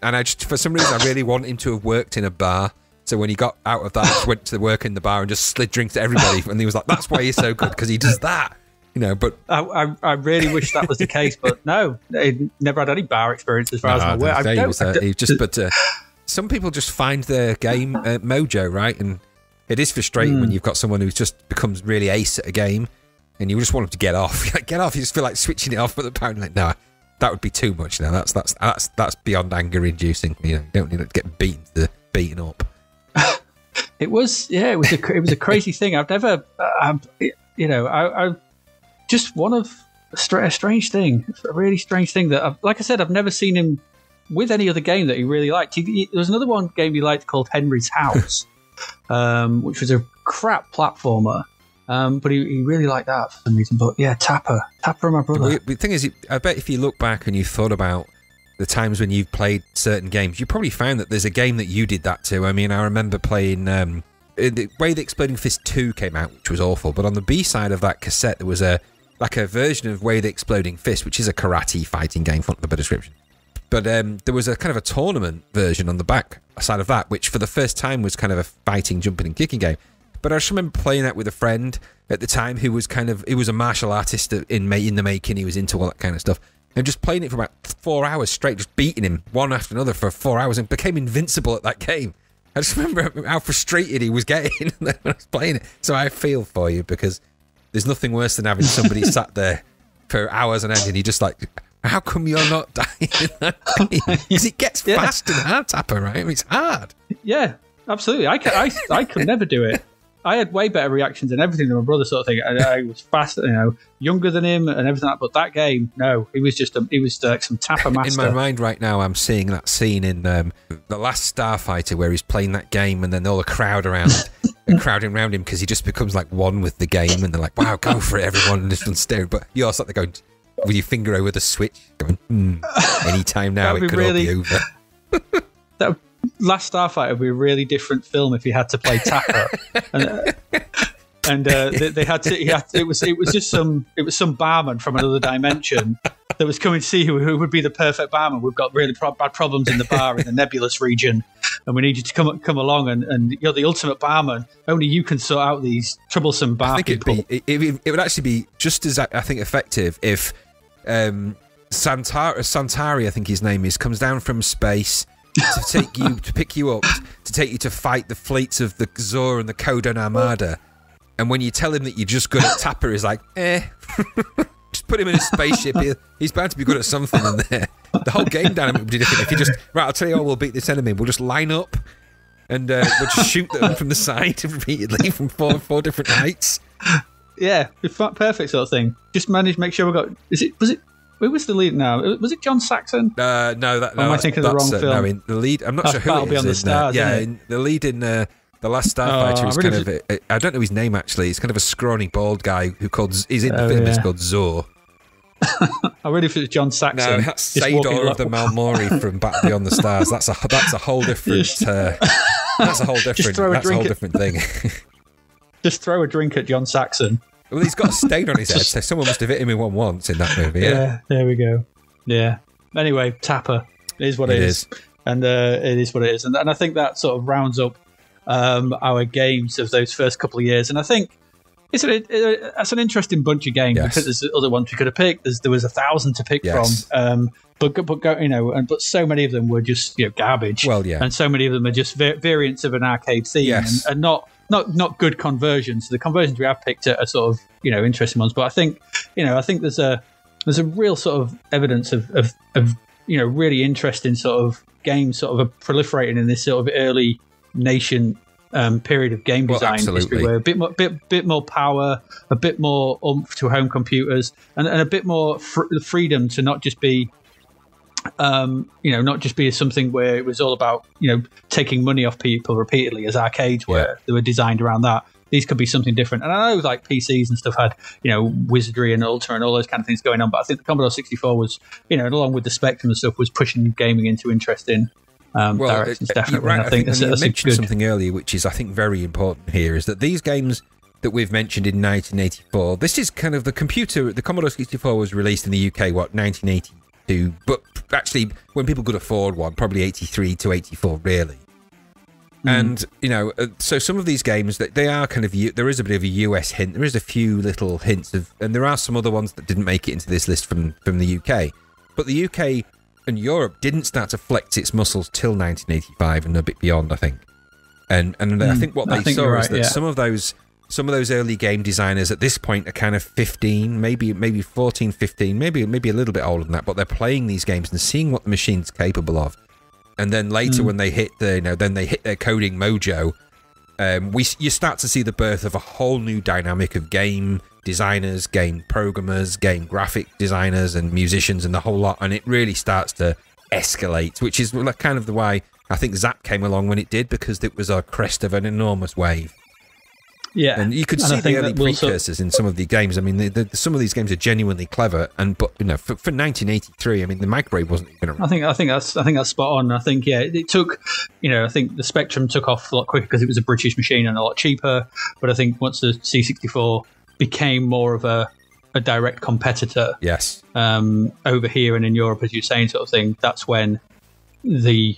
and for some reason I really want him to have worked in a bar. So when he got out of that, he went to work in the bar and just slid drinks to everybody. And he was like, that's why he's so good, because he does that. But I really wish that was the case, but no, he never had any bar experience as far as I'm aware. But some people just find their game mojo, right? And it is frustrating when you've got someone who just becomes really ace at a game and you just want them to get off. Get off. You just feel like switching it off, but the pound no, that would be too much now. That's beyond anger inducing. You don't need to get beaten up. It was a crazy thing. I've never, I just one of a strange thing, a really strange thing that, like I said, I've never seen him with any other game that he really liked. There was another game he liked called Henry's House, which was a crap platformer, but he really liked that for some reason. But yeah, Tapper and my brother. The thing is, I bet if you look back and you thought about the times when you've played certain games, you probably found that there's a game that you did that to. I mean, I remember playing the Way the Exploding Fist 2 came out, which was awful, but on the B side of that cassette there was a version of Way the Exploding Fist, which is a karate fighting game, for want of a better description. But there was a kind of a tournament version on the back side of that, which for the first time was kind of a fighting, jumping and kicking game. But I just remember playing that with a friend at the time who was he was a martial artist in the making. He was into all that kind of stuff. And just playing it for about 4 hours straight, just beating him one after another for 4 hours, and became invincible at that game. I just remember how frustrated he was getting when I was playing it. So I feel for you, because there's nothing worse than having somebody sat there for hours on end and you just How come you're not dying in that game? Because it gets fast and hard, Tapper, right? I mean, it's hard. Yeah, absolutely. I could never do it. I had way better reactions and everything than my brother, sort of thing. I was fast, younger than him and everything like that. But that game, no, he was like some Tapper master. In my mind right now, I'm seeing that scene in The Last Starfighter where he's playing that game and then all the crowd around, crowding around him because he just becomes like one with the game and they're like, wow, go for it, everyone. And this one's staring. But you're sort of going with your finger over the switch, going, anytime now, it could all be over. That Last Starfighter would be a really different film if he had to play Tapper. They had to. It was just some barman from another dimension that was coming to see who would be the perfect barman. We've got really bad problems in the bar in the nebulous region, and we need you to come along and you're the ultimate barman. Only you can sort out these troublesome bar people. It would actually be just as, I think, effective if Santari, I think his name is, comes down from space to pick you up, to take you to fight the fleets of the Zor and the Kodan Armada. And when you tell him that you're just good at Tapper, he's like, just put him in a spaceship. He's bound to be good at something in there. The whole game dynamic would be different if you just, right, I'll tell you how we'll beat this enemy. We'll just line up and we'll just shoot them from the side repeatedly from four different heights. Yeah, perfect sort of thing. Just make sure we got. Who was the lead now? Was it John Saxon? No, am I thinking of the wrong film? No, in the lead. I'm not sure who it is. Beyond the Stars. The lead in The Last Starfighter is kind of. I don't know his name actually. He's kind of a scrawny bald guy he's in the film. It's called Zor. I really think it's John Saxon. No, that's Sador of the Malmori from Back Beyond the Stars. That's a whole different. That's a whole different thing. Just throw a drink at John Saxon. Well, he's got a stain on his head, so someone must have hit him in one once in that movie. Yeah, there we go. Yeah. Anyway, Tapper is what it is. And it is what it is. And I think that sort of rounds up our games of those first couple of years. And I think it's an interesting bunch of games because there's other ones we could have picked. There was 1,000 to pick from. But so many of them were just garbage. Well, yeah. And so many of them are just variants of an arcade theme and not good conversions. The conversions we have picked are sort of interesting ones, but I think there's a real sort of evidence of really interesting sort of games sort of proliferating in this sort of early nation period of game design history, where a bit more power, a bit more oomph to home computers, and a bit more freedom to not just be something where it was all about taking money off people repeatedly as arcades were. They were designed around that. These could be something different. And I know like PCs and stuff had Wizardry and Ultra and all those kind of things going on, but I think the Commodore 64 was along with the Spectrum and stuff was pushing gaming into interesting directions, definitely. Right, I think you mentioned something earlier which is I think very important here, is that these games that we've mentioned in 1984, this is kind of the Commodore 64 was released in the UK 1982, but actually when people could afford one, probably 83 to 84 really. And so some of these games that they are kind of, there is a bit of a US hint, there is a few little hints of, and there are some other ones that didn't make it into this list from the UK, but the UK and Europe didn't start to flex its muscles till 1985 and a bit beyond, I think. And I think what they saw is that some of those early game designers at this point are kind of 15, maybe 14, 15, maybe a little bit older than that, but they're playing these games and seeing what the machine's capable of. And then later when they hit their coding mojo, you start to see the birth of a whole new dynamic of game designers, game programmers, game graphic designers and musicians and the whole lot, and it really starts to escalate, which is kind of the why I think Zapped came along when it did, because it was a crest of an enormous wave. Yeah, and you could see the early precursors in some of the games. I mean, some of these games are genuinely clever, but for 1983, I mean, the microwave wasn't even around. I think that's spot on. I think it took, I think the Spectrum took off a lot quicker because it was a British machine and a lot cheaper. But I think once the C64 became more of a direct competitor, over here and in Europe, as you're saying, sort of thing, that's when the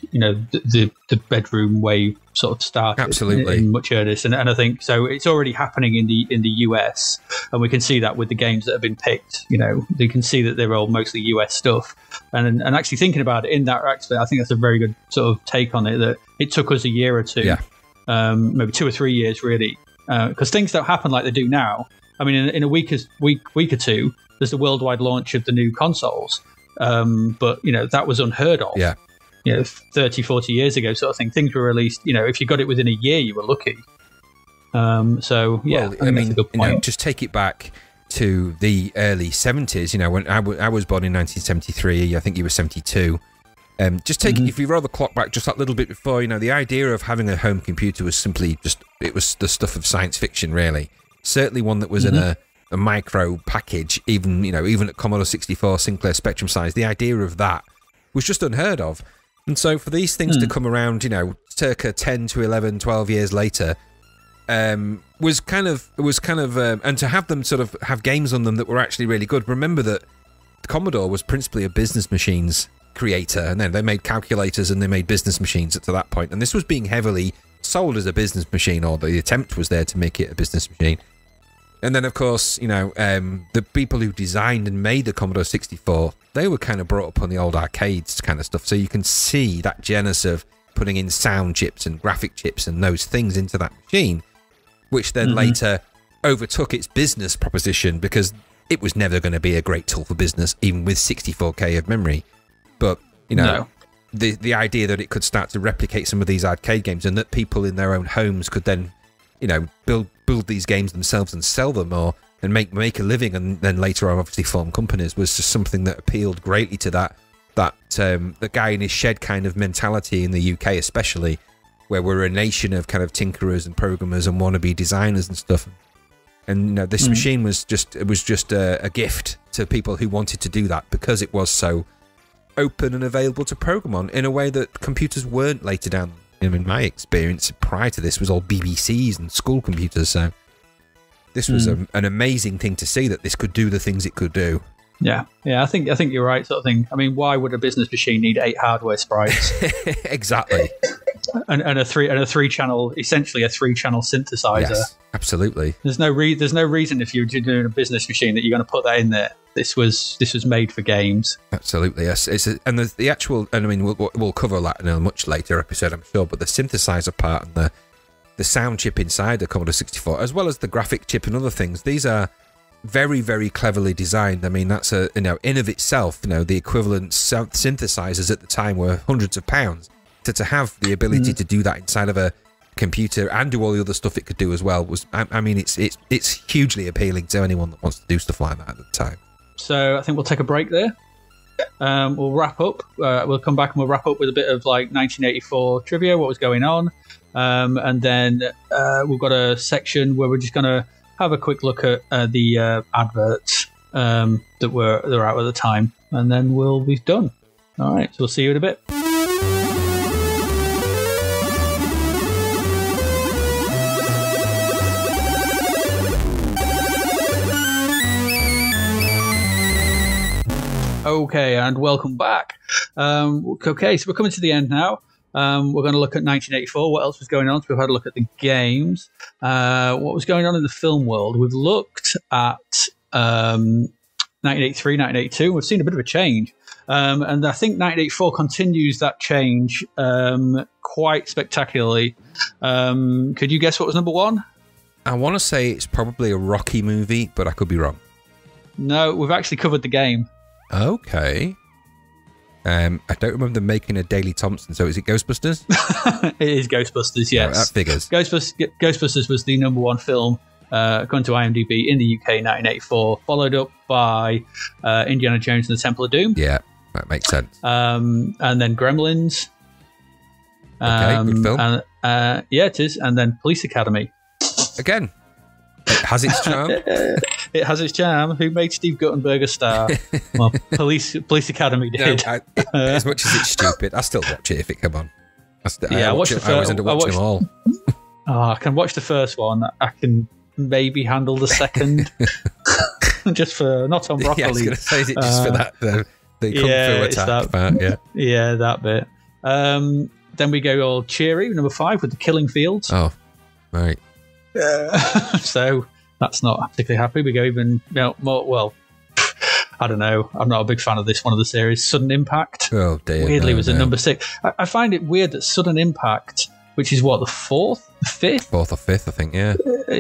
bedroom wave sort of started. Absolutely, in much earnest, and I think so. It's already happening in the US, and we can see that with the games that have been picked. You can see that they're all mostly US stuff, and actually thinking about it in that, actually, I think that's a very good sort of take on it. That it took us a year or two, maybe 2 or 3 years, really, because things don't happen like they do now. I mean, in a week or two, there's the worldwide launch of the new consoles. but that was unheard of. Yeah. 30, 40 years ago, sort of thing. Things were released. If you got it within a year, you were lucky. So yeah, well, I mean, that's a good point. Just take it back to the early 70s. When I was born in 1973, I think you were 72. Just take if you roll the clock back just that little bit before, the idea of having a home computer was simply it was the stuff of science fiction, really. Certainly one that was in a micro package, even at Commodore 64 Sinclair Spectrum size. The idea of that was just unheard of. And so for these things to come around, circa 10 to 11, 12 years later, was kind of, and to have them sort of have games on them that were actually really good. Remember that Commodore was principally a business machines creator, and then they made calculators and they made business machines up to that point. And this was being heavily sold as a business machine, or the attempt was there to make it a business machine. And then, of course, the people who designed and made the Commodore 64, they were kind of brought up on the old arcades kind of stuff. So you can see that genesis of putting in sound chips and graphic chips and those things into that machine, which then later overtook its business proposition, because it was never going to be a great tool for business, even with 64K of memory. But, the idea that it could start to replicate some of these arcade games, and that people in their own homes could then, build these games themselves and sell them, and make a living, and then later on obviously form companies, was just something that appealed greatly to that the guy in his shed kind of mentality in the UK especially, where we're a nation of kind of tinkerers and programmers and wannabe designers and stuff. And this machine was just a gift to people who wanted to do that, because it was so open and available to program on in a way that computers weren't later down. In my experience, prior to this was all BBCs and school computers. So this was an amazing thing to see, that this could do the things it could do. Yeah, I think you're right, sort of thing. I mean, why would a business machine need 8 hardware sprites? Exactly. and a 3-channel, essentially a 3-channel synthesizer. Yes, absolutely. There's no reason, if you're doing a business machine, that you're going to put that in there. This was made for games. Absolutely, yes. And the actual, and I mean, we'll cover that in a much later episode, I'm sure. But the synthesizer part and the sound chip inside the Commodore 64, as well as the graphic chip and other things, these are very, very cleverly designed. I mean, that's in of itself, the equivalent synthesizers at the time were hundreds of pounds. To have the ability to do that inside of a computer and do all the other stuff it could do as well was, I mean, it's hugely appealing to anyone that wants to do stuff like that at the time. So I think we'll take a break there. We'll wrap up. We'll come back and we'll wrap up with a bit of 1984 trivia, what was going on, and then we've got a section where we're just going to have a quick look at the adverts that were out at the time, and then we'll be done. All right, so we'll see you in a bit. Okay, and welcome back. Okay, so we're coming to the end now. We're going to look at 1984. What else was going on? So we've had a look at the games. What was going on in the film world? We've looked at 1983, 1982. We've seen a bit of a change. And I think 1984 continues that change quite spectacularly. Could you guess what was number one? I want to say it's probably a Rocky movie, but I could be wrong. No, we've actually covered the game. Okay. I don't remember them making a Daley Thompson, so is it Ghostbusters? It is Ghostbusters, yes. Oh, that figures. Ghostbusters was the number one film, according to IMDb, in the UK in 1984, followed up by Indiana Jones and the Temple of Doom. Yeah, that makes sense. And then Gremlins. Okay, good film. And, yeah, it is. And then Police Academy. Again, it has its charm. It has its charm. Who made Steve Guttenberg a star? Well, Police Academy did. No, as much as it's stupid, I still watch it if it come on. I always end up watching them all. I can watch the first one. I can maybe handle the second. Just for not on broccoli. Yeah, I was going to say, is it just for that the kung fu attack part? Yeah, that bit. Then we go all cheery, number 5, with the Killing Fields. Oh, right. So that's not particularly happy. We go even more. Well, I don't know. I'm not a big fan of this one of the series. Sudden Impact. Oh dear. Weirdly, was at number 6. I find it weird that Sudden Impact which is what, the fourth, the fifth, fourth or fifth, I think. Yeah, I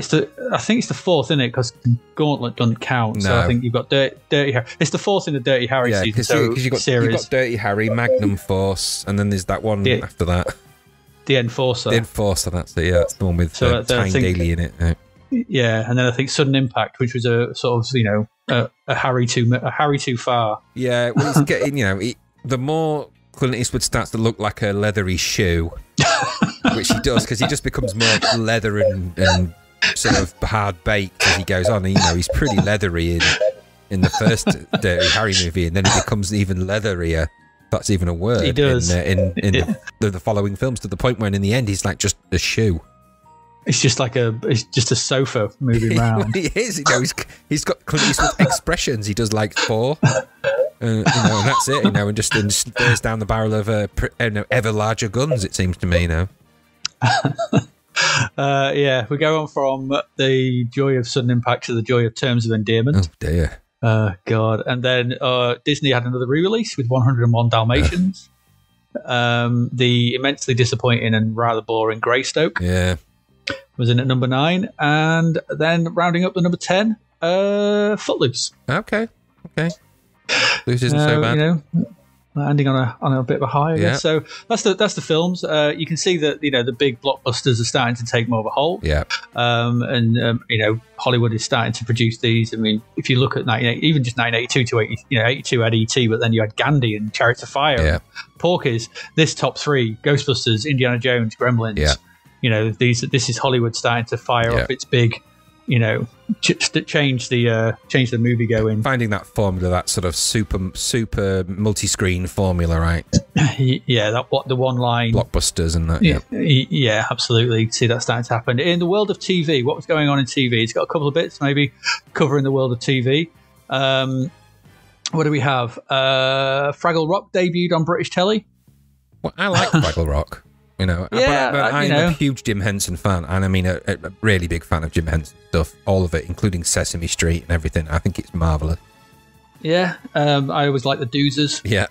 think it's the fourth, isn't it? Because Gauntlet doesn't count. No. So I think you've got Dirty Harry. It's the fourth in the Dirty Harry season. Because you've got Dirty Harry, Magnum Force, and then there's that one after that. The Enforcer. The Enforcer, that's it. Yeah, that's the one with Tyne Daly in it. Yeah, and then I think Sudden Impact, which was a sort of a Harry too far. Yeah, well, he's getting the more Clint Eastwood starts to look like a leathery shoe, which he does because he just becomes more leather and sort of hard baked as he goes on. He's pretty leathery in the first Dirty Harry movie, and then he becomes even leatherier. That's even a word. He does in the following films, to the point when in the end he's like just a shoe. It's just a sofa moving around. He is. He's got Clint Eastwood expressions. He does like four, and that's it. And just stares down the barrel of ever larger guns. It seems to me now. Yeah, we go on from the joy of Sudden Impact to the joy of Terms of Endearment. Oh dear. God. And then Disney had another re-release with 101 Dalmatians. The immensely disappointing and rather boring Greystoke. Yeah. Was in at number 9, and then rounding up the number 10, Footloose. Okay. Footloose isn't so bad. Ending on a bit of a high, I guess. So that's the films. You can see that the big blockbusters are starting to take more of a hold. Yeah. And Hollywood is starting to produce these. I mean, if you look at even just 1982 to 82 had E.T., but then you had Gandhi and Chariots of Fire, and Porky's. This top 3: Ghostbusters, Indiana Jones, Gremlins. Yeah. This is Hollywood starting to fire up its big, change the movie going. Finding that formula, that sort of super multi-screen formula, right? Yeah, the one line blockbusters and that. Yeah, absolutely. See that starting to happen in the world of TV. What was going on in TV? It's got a couple of bits maybe covering the world of TV. What do we have? Fraggle Rock debuted on British telly. Well, I like Fraggle Rock. But I'm a huge Jim Henson fan, and I mean a really big fan of Jim Henson stuff, all of it, including Sesame Street and everything. I think it's marvellous. Yeah, I always like the Doozers. Yeah.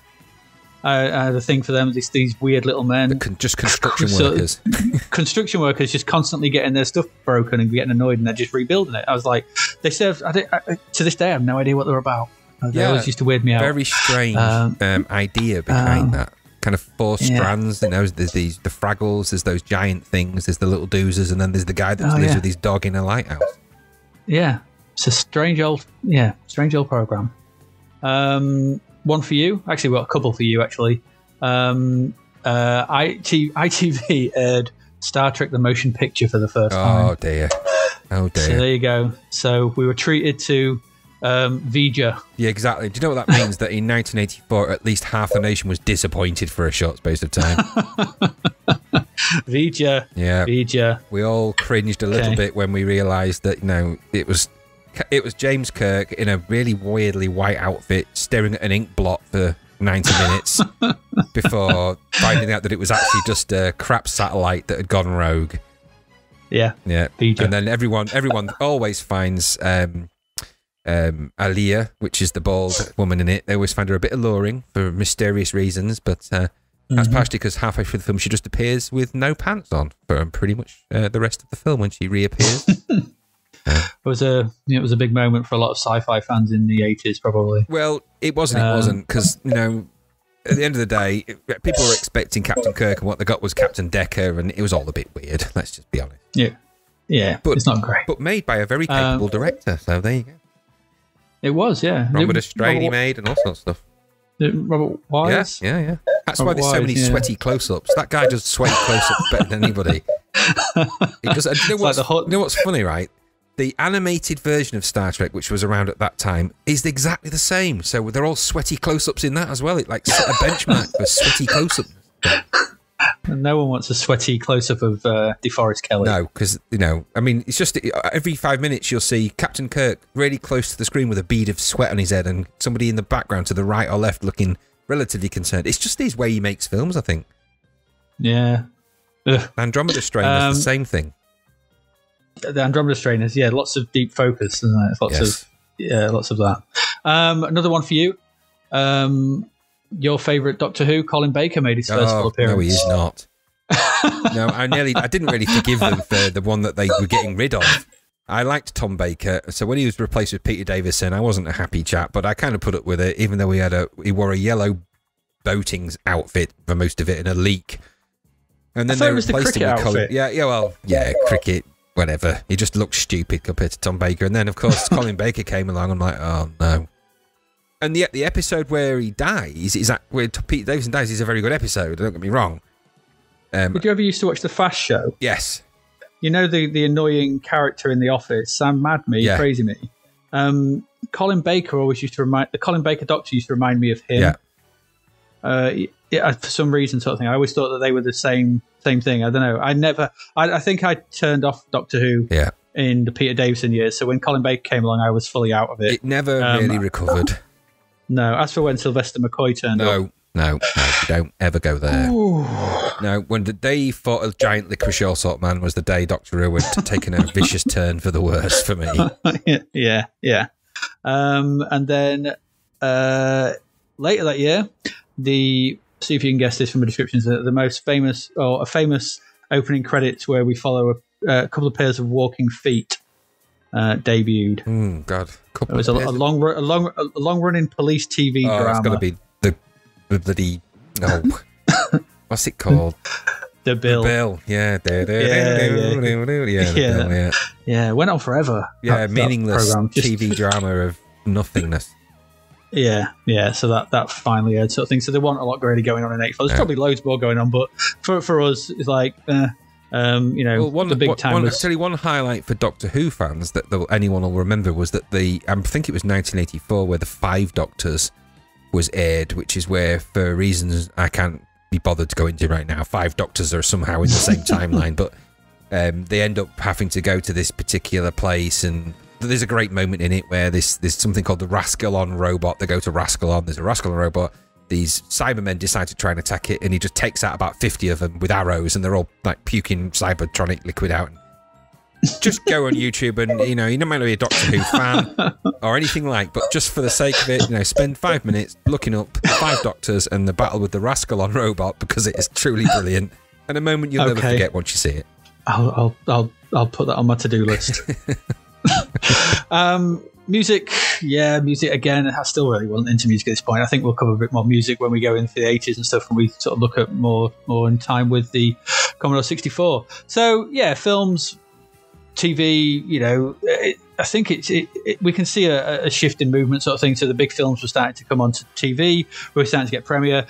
I had a thing for them, these weird little men. Just construction workers. Construction workers just constantly getting their stuff broken and getting annoyed, and they're just rebuilding it. I was like, they serve, to this day, I have no idea what they're about. They always used to weird me out. Very strange idea behind that. Kind of 4 strands, there's the Fraggles, there's those giant things, there's the little Doozers, and then there's the guy that lives with his dog in a lighthouse. Yeah, it's a strange old program. One for you, actually, well, a couple for you, actually. ITV aired Star Trek: The Motion Picture for the first time. Oh dear. So there you go. So we were treated to Vija. Yeah, exactly. Do you know what that means? That in 1984, at least half the nation was disappointed for a short space of time. Vija. Yeah. Vija. We all cringed a little bit when we realised that it was James Kirk in a really weirdly white outfit staring at an ink blot for 90 minutes before finding out that it was actually just a crap satellite that had gone rogue. Yeah. Vija. And then everyone always finds Aaliyah, which is the bald woman in it. They always find her a bit alluring for mysterious reasons, but that's partially because halfway through the film she just appears with no pants on for pretty much the rest of the film when she reappears. It was a big moment for a lot of sci-fi fans in the 80s, probably. Well, it wasn't because at the end of the day, people were expecting Captain Kirk, and what they got was Captain Decker, and it was all a bit weird. Let's just be honest. Yeah, but it's not great. But made by a very capable director, so there you go. It was, yeah. Robert Estrade he made and all sorts of stuff. Robert Wise? Yeah. That's why there's so many sweaty close-ups. That guy does sweaty close-ups better than anybody. He does. You know what's funny, right? The animated version of Star Trek, which was around at that time, is exactly the same. So they're all sweaty close-ups in that as well. It set a benchmark for sweaty close-ups. And no one wants a sweaty close-up of DeForest Kelly. No, because, I mean, it's just every 5 minutes you'll see Captain Kirk really close to the screen with a bead of sweat on his head and somebody in the background to the right or left looking relatively concerned. It's just his way he makes films, I think. Yeah. Ugh. Andromeda Strain is the same thing. The Andromeda Strain is, lots of deep focus, isn't it? Lots of that. Another one for you. Your favourite Doctor Who, Colin Baker, made his first full appearance. No, he is not. No, I didn't really forgive them for the one that they were getting rid of. I liked Tom Baker, so when he was replaced with Peter Davison, I wasn't a happy chap, but I kind of put up with it, even though he wore a yellow boating outfit for most of it and a leak. And then they replaced him with Colin. Yeah, cricket, whatever. He just looked stupid compared to Tom Baker. And then, of course, Colin Baker came along. I'm like, oh no. And the episode where he dies where Peter Davison dies is a very good episode. Don't get me wrong. Did you ever used to watch the Fast Show? Yes. You know the annoying character in the office, Sam Madme, Crazy Me. Colin Baker always used to the Colin Baker doctor used to remind me of him. Yeah. For some reason, sort of thing. I always thought that they were the same thing. I don't know. I think I turned off Doctor Who. Yeah. In the Peter Davison years, so when Colin Baker came along, I was fully out of it. It never really recovered. No, as for when Sylvester McCoy turned up. No, you don't ever go there. Ooh. No, when the day fought a giant licorice sort man was the day Doctor Who had taken a vicious turn for the worse for me. Yeah. And then later that year, see if you can guess this from the descriptions, the most famous, or a famous opening credits where we follow a couple of pairs of walking feet debuted. God. It was a long-running police TV drama. It's got to be the bloody... Oh, what's it called? The Bill. The Bill, yeah. Yeah, it went on forever. Yeah, meaningless TV drama of nothingness. Yeah. So that finally aired, sort of thing. So there wasn't a lot really going on in 84. There's probably loads more going on, but for us, it's like, the big time. Actually, one highlight for Doctor Who fans that anyone will remember was that I think it was 1984 where the Five Doctors was aired, which is where, for reasons I can't be bothered to go into right now, 5 Doctors are somehow in the same timeline, but they end up having to go to this particular place, and there's a great moment in it where there's something called the Rascalon robot. They go to Rascalon, there's a Rascalon robot, these Cybermen decide to try and attack it, and he just takes out about 50 of them with arrows, and they're all like puking cybertronic liquid out. Just go on YouTube and, you don't matter if you're a Doctor Who fan or anything but just for the sake of it, spend 5 minutes looking up 5 Doctors and the battle with the Rascalon robot, because it is truly brilliant and a moment you'll never forget once you see it. I'll put that on my to-do list. Music again. I still really wasn't into music at this point. I think we'll cover a bit more music when we go into the 80s and stuff, and we sort of look at more in time with the Commodore 64. So yeah, films, TV, I think we can see a shift in movement, sort of thing. So the big films were starting to come onto TV. We were starting to get premiere.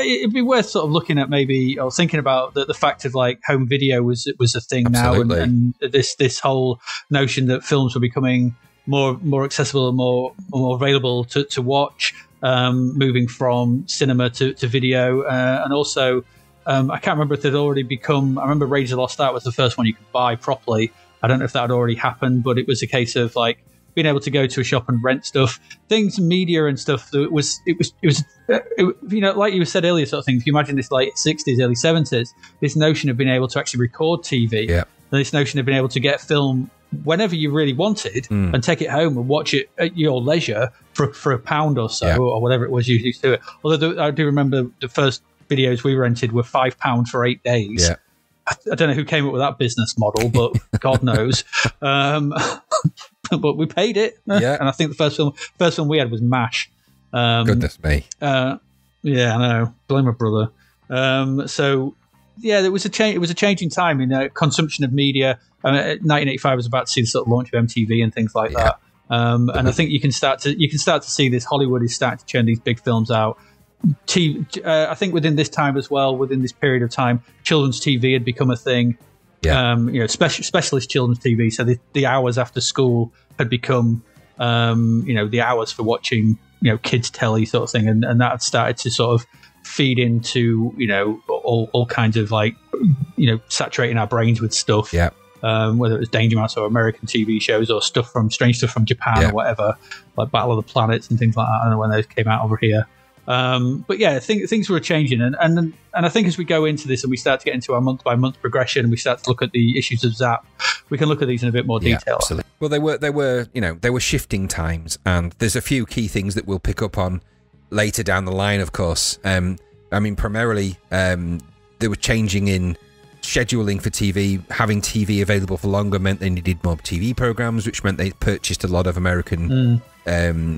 It'd be worth sort of looking at maybe, or thinking about the fact of like home video was a thing. Absolutely. Now, and this whole notion that films were becoming more accessible and more available to watch, moving from cinema to video, and also I can't remember if they'd already become. I remember Raiders of the Lost Ark was the first one you could buy properly. I don't know if that had already happened, but it was a case of like being able to go to a shop and rent stuff, things, media and stuff. It was like you said earlier, sort of thing. If you imagine this late 60s, early 70s, this notion of being able to actually record TV, and this notion of being able to get film whenever you really wanted and take it home and watch it at your leisure for £1 or so, or whatever it was you used to do it. Although I do remember the first videos we rented were £5 for 8 days. Yeah. I don't know who came up with that business model, but God knows. But we paid it. Yeah. And I think the first film we had was MASH. Goodness me. Yeah, I know. Blame my brother. So yeah, there was a change. It was a changing time in consumption of media. 1985 was about to see the sort of launch of MTV and things like that. And I think you can start to see this. Hollywood is starting to churn these big films out. I think within this time as well, within this period of time, children's TV had become a thing. Yeah. Specialist children's TV. So the hours after school had become, the hours for watching, kids telly sort of thing, and that had started to sort of feed into, all kinds of like, saturating our brains with stuff. Yeah. Whether it was Danger Mouse or American TV shows or strange stuff from Japan or whatever, like Battle of the Planets and things like that. I don't know when those came out over here. But yeah, things were changing, and I think as we go into this and we start to get into our month by month progression, and we start to look at the issues of Zapped, we can look at these in a bit more detail. Absolutely. Well, they were shifting times, and there's a few key things that we'll pick up on later down the line. Of course, primarily they were changing in scheduling for TV, having TV available for longer meant they needed more TV programs, which meant they purchased a lot of American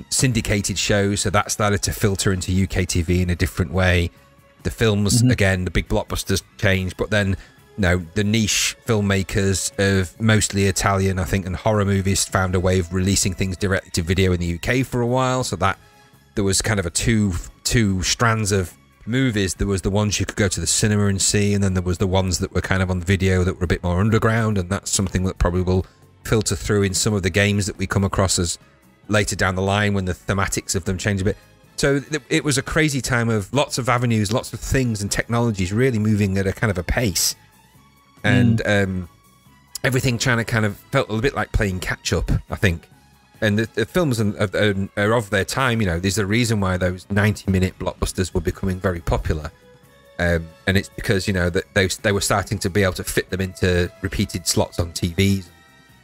syndicated shows. So that started to filter into UK TV in a different way. The films, again, the big blockbusters changed, but then the niche filmmakers of mostly Italian, I think, and horror movies found a way of releasing things directly to video in the UK for a while. So that there was kind of a two strands of movies. There was the ones you could go to the cinema and see, and then there was the ones that were kind of on video that were a bit more underground, and that's something that probably will filter through in some of the games that we come across as later down the line when the thematics of them change a bit. So it was a crazy time of lots of avenues, lots of things and technologies really moving at a kind of a pace, and everything trying to kind of felt a little bit like playing catch up, I think. And the films are of their time. There's a reason why those 90-minute blockbusters were becoming very popular, and it's because that they were starting to be able to fit them into repeated slots on TVs.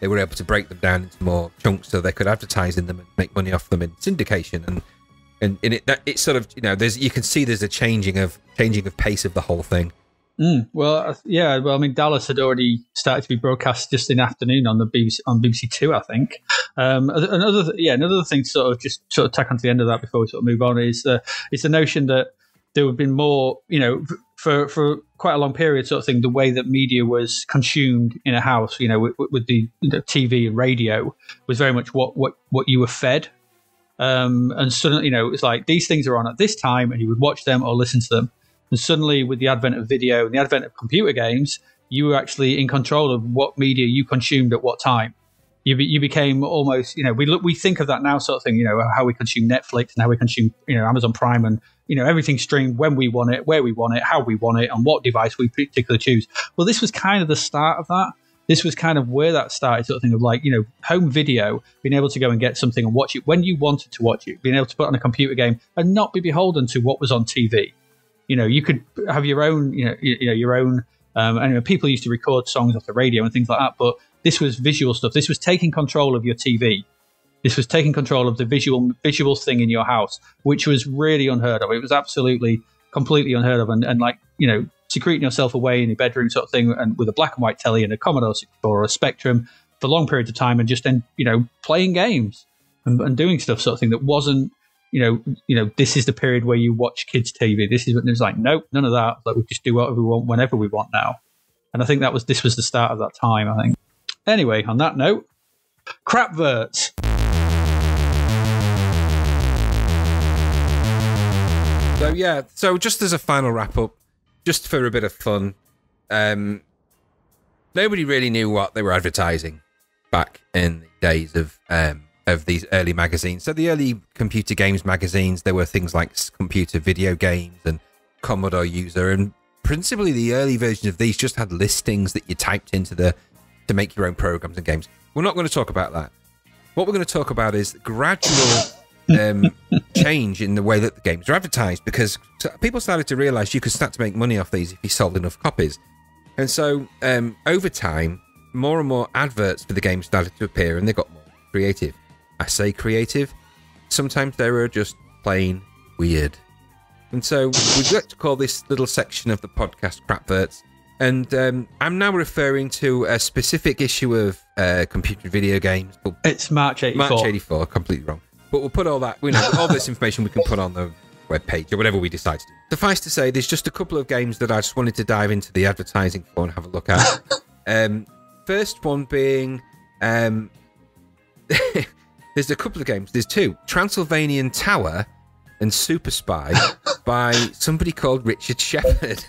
They were able to break them down into more chunks so they could advertise in them and make money off them in syndication. And in it, it's sort of you can see there's a changing of pace of the whole thing. Well, I mean, Dallas had already started to be broadcast just in the afternoon on BBC Two, I think. Another thing to sort of tack onto the end of that before we sort of move on is the notion that there would have been more, for quite a long period, sort of thing. The way that media was consumed in a house, with the TV and radio, was very much what you were fed. And suddenly, it's like these things are on at this time, and you would watch them or listen to them. And suddenly, with the advent of video and the advent of computer games, you were actually in control of what media you consumed at what time. You became almost, we think of that now, sort of thing, how we consume Netflix and how we consume, Amazon Prime, and everything streamed when we want it, where we want it, how we want it, and what device we particularly choose. Well, this was kind of the start of that. This was kind of where that started, sort of thing of like, home video, being able to go and get something and watch it when you wanted to watch it, being able to put on a computer game and not be beholden to what was on TV. You could have your own, your own. And people used to record songs off the radio and things like that. But this was visual stuff. This was taking control of your TV. This was taking control of the visual thing in your house, which was really unheard of. It was absolutely, completely unheard of. And like, secreting yourself away in your bedroom, sort of thing, and with a black and white telly and a Commodore 64 or a Spectrum for long periods of time, and just then, playing games and doing stuff, sort of thing that wasn't. This is the period where you watch kids' TV. This is what it was like. Nope, none of that. Like we just do whatever we want, whenever we want now. And I think this was the start of that time, I think. Anyway, on that note, crapverts. So just as a final wrap up, just for a bit of fun, nobody really knew what they were advertising back in the days of these early magazines. So the early computer games magazines, there were things like Computer Video Games and Commodore User, and principally the early versions of these just had listings that you typed into to make your own programs and games. We're not going to talk about that. What we're going to talk about is gradual change in the way that the games are advertised, because people started to realize you could start to make money off these if you sold enough copies. And so over time, more and more adverts for the game started to appear, and they got more creative. I say creative, sometimes they were just plain weird. And so we'd like to call this little section of the podcast Crapverts. And I'm now referring to a specific issue of Computer Video Games. It's March 84. March 84, completely wrong. But we'll put all that, all this information we can put on the webpage or whatever we decide to do. Suffice to say, there's just a couple of games that I just wanted to dive into the advertising for and have a look at. First one being... There's a couple of games. There's two. Transylvanian Tower and Super Spy by somebody called Richard Shepherd.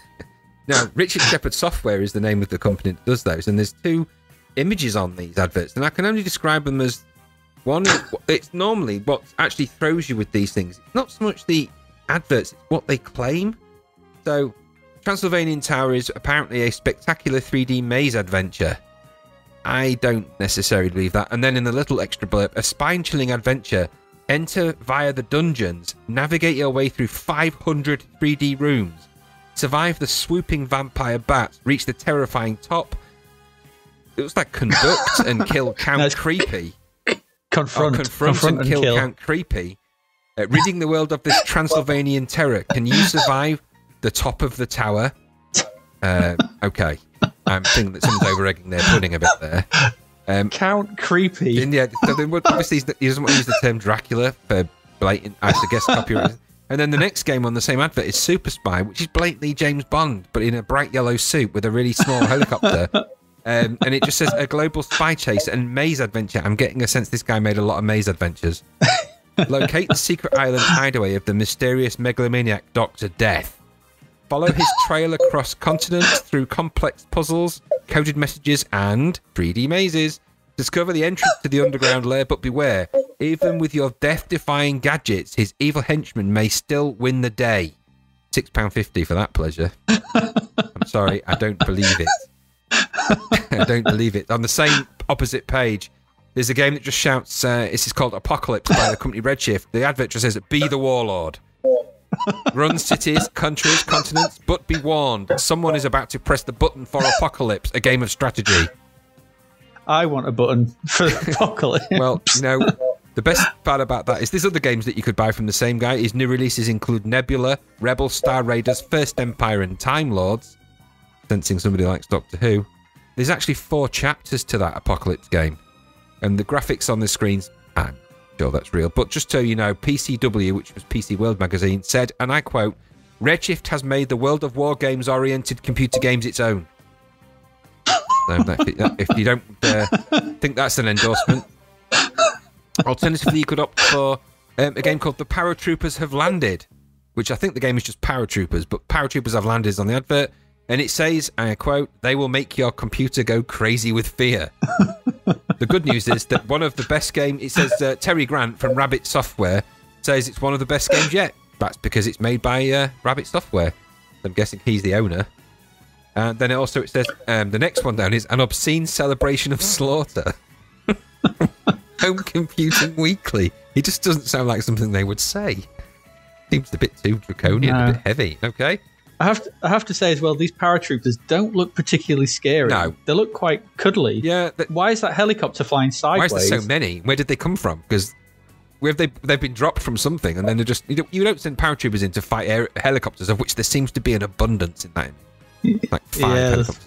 Now, Richard Shepherd Software is the name of the company that does those, and there's two images on these adverts, and I can only describe them as one. It's normally what actually throws you with these things. It's not so much the adverts, it's what they claim. So, Transylvanian Tower is apparently a spectacular 3D maze adventure. I don't necessarily believe that. And then in the little extra blurb, a spine-chilling adventure. Enter via the dungeons, navigate your way through 500 3D rooms, survive the swooping vampire bats, reach the terrifying top. It was like conduct and kill Count Creepy. Confront and kill Count Creepy. Ridding the world of this Transylvanian terror. Can you survive the top of the tower? Okay. I'm thinking that someone's over-egging their pudding a bit there. Count creepy. Yeah, so then obviously he doesn't want to use the term Dracula for blatant, I guess, copyright. And then the next game on the same advert is Super Spy, which is blatantly James Bond, but in a bright yellow suit with a really small helicopter. And it just says a global spy chase and maze adventure. I'm getting a sense this guy made a lot of maze adventures. Locate the secret island hideaway of the mysterious megalomaniac Dr. Death. Follow his trail across continents through complex puzzles, coded messages, and 3D mazes. Discover the entrance to the underground lair, but beware. Even with your death-defying gadgets, his evil henchman may still win the day. £6.50 for that pleasure. I'm sorry, I don't believe it. I don't believe it. On the same opposite page, there's a game that just shouts, this is called Apocalypse by the company Redshift. The advert just says, be the warlord. Run cities, countries, continents, but be warned. Someone is about to press the button for Apocalypse, a game of strategy. I want a button for Apocalypse. Well, you know, the best part about that is there's other games that you could buy from the same guy. His new releases include Nebula, Rebel, Star Raiders, First Empire, and Time Lords. Sensing somebody likes Doctor Who. There's actually 4 chapters to that Apocalypse game. And the graphics on the screens, I'm sure that's real. But just so you know, PCW, which was PC World magazine, said, and I quote, Redshift has made the World of War games-oriented computer games its own. So if you don't think that's an endorsement. Alternatively, you could opt for a game called The Paratroopers Have Landed, which I think the game is just Paratroopers, but Paratroopers Have Landed is on the advert. And it says, and I quote, they will make your computer go crazy with fear. The good news is that one of the best games, it says Terry Grant from Rabbit Software says it's one of the best games yet. That's because it's made by Rabbit Software. I'm guessing he's the owner. And then it says, the next one down is an obscene celebration of slaughter. Home Computing Weekly. It just doesn't sound like something they would say. Seems a bit too draconian, a bit heavy. Okay. I have to say as well, these paratroopers don't look particularly scary. No. They look quite cuddly. Yeah. Why is that helicopter flying sideways? Why is there so many? Where did they come from? Because they've been dropped from something, and then they're just... You don't send paratroopers in to fight helicopters, of which there seems to be an abundance in that. Like 5 helicopters.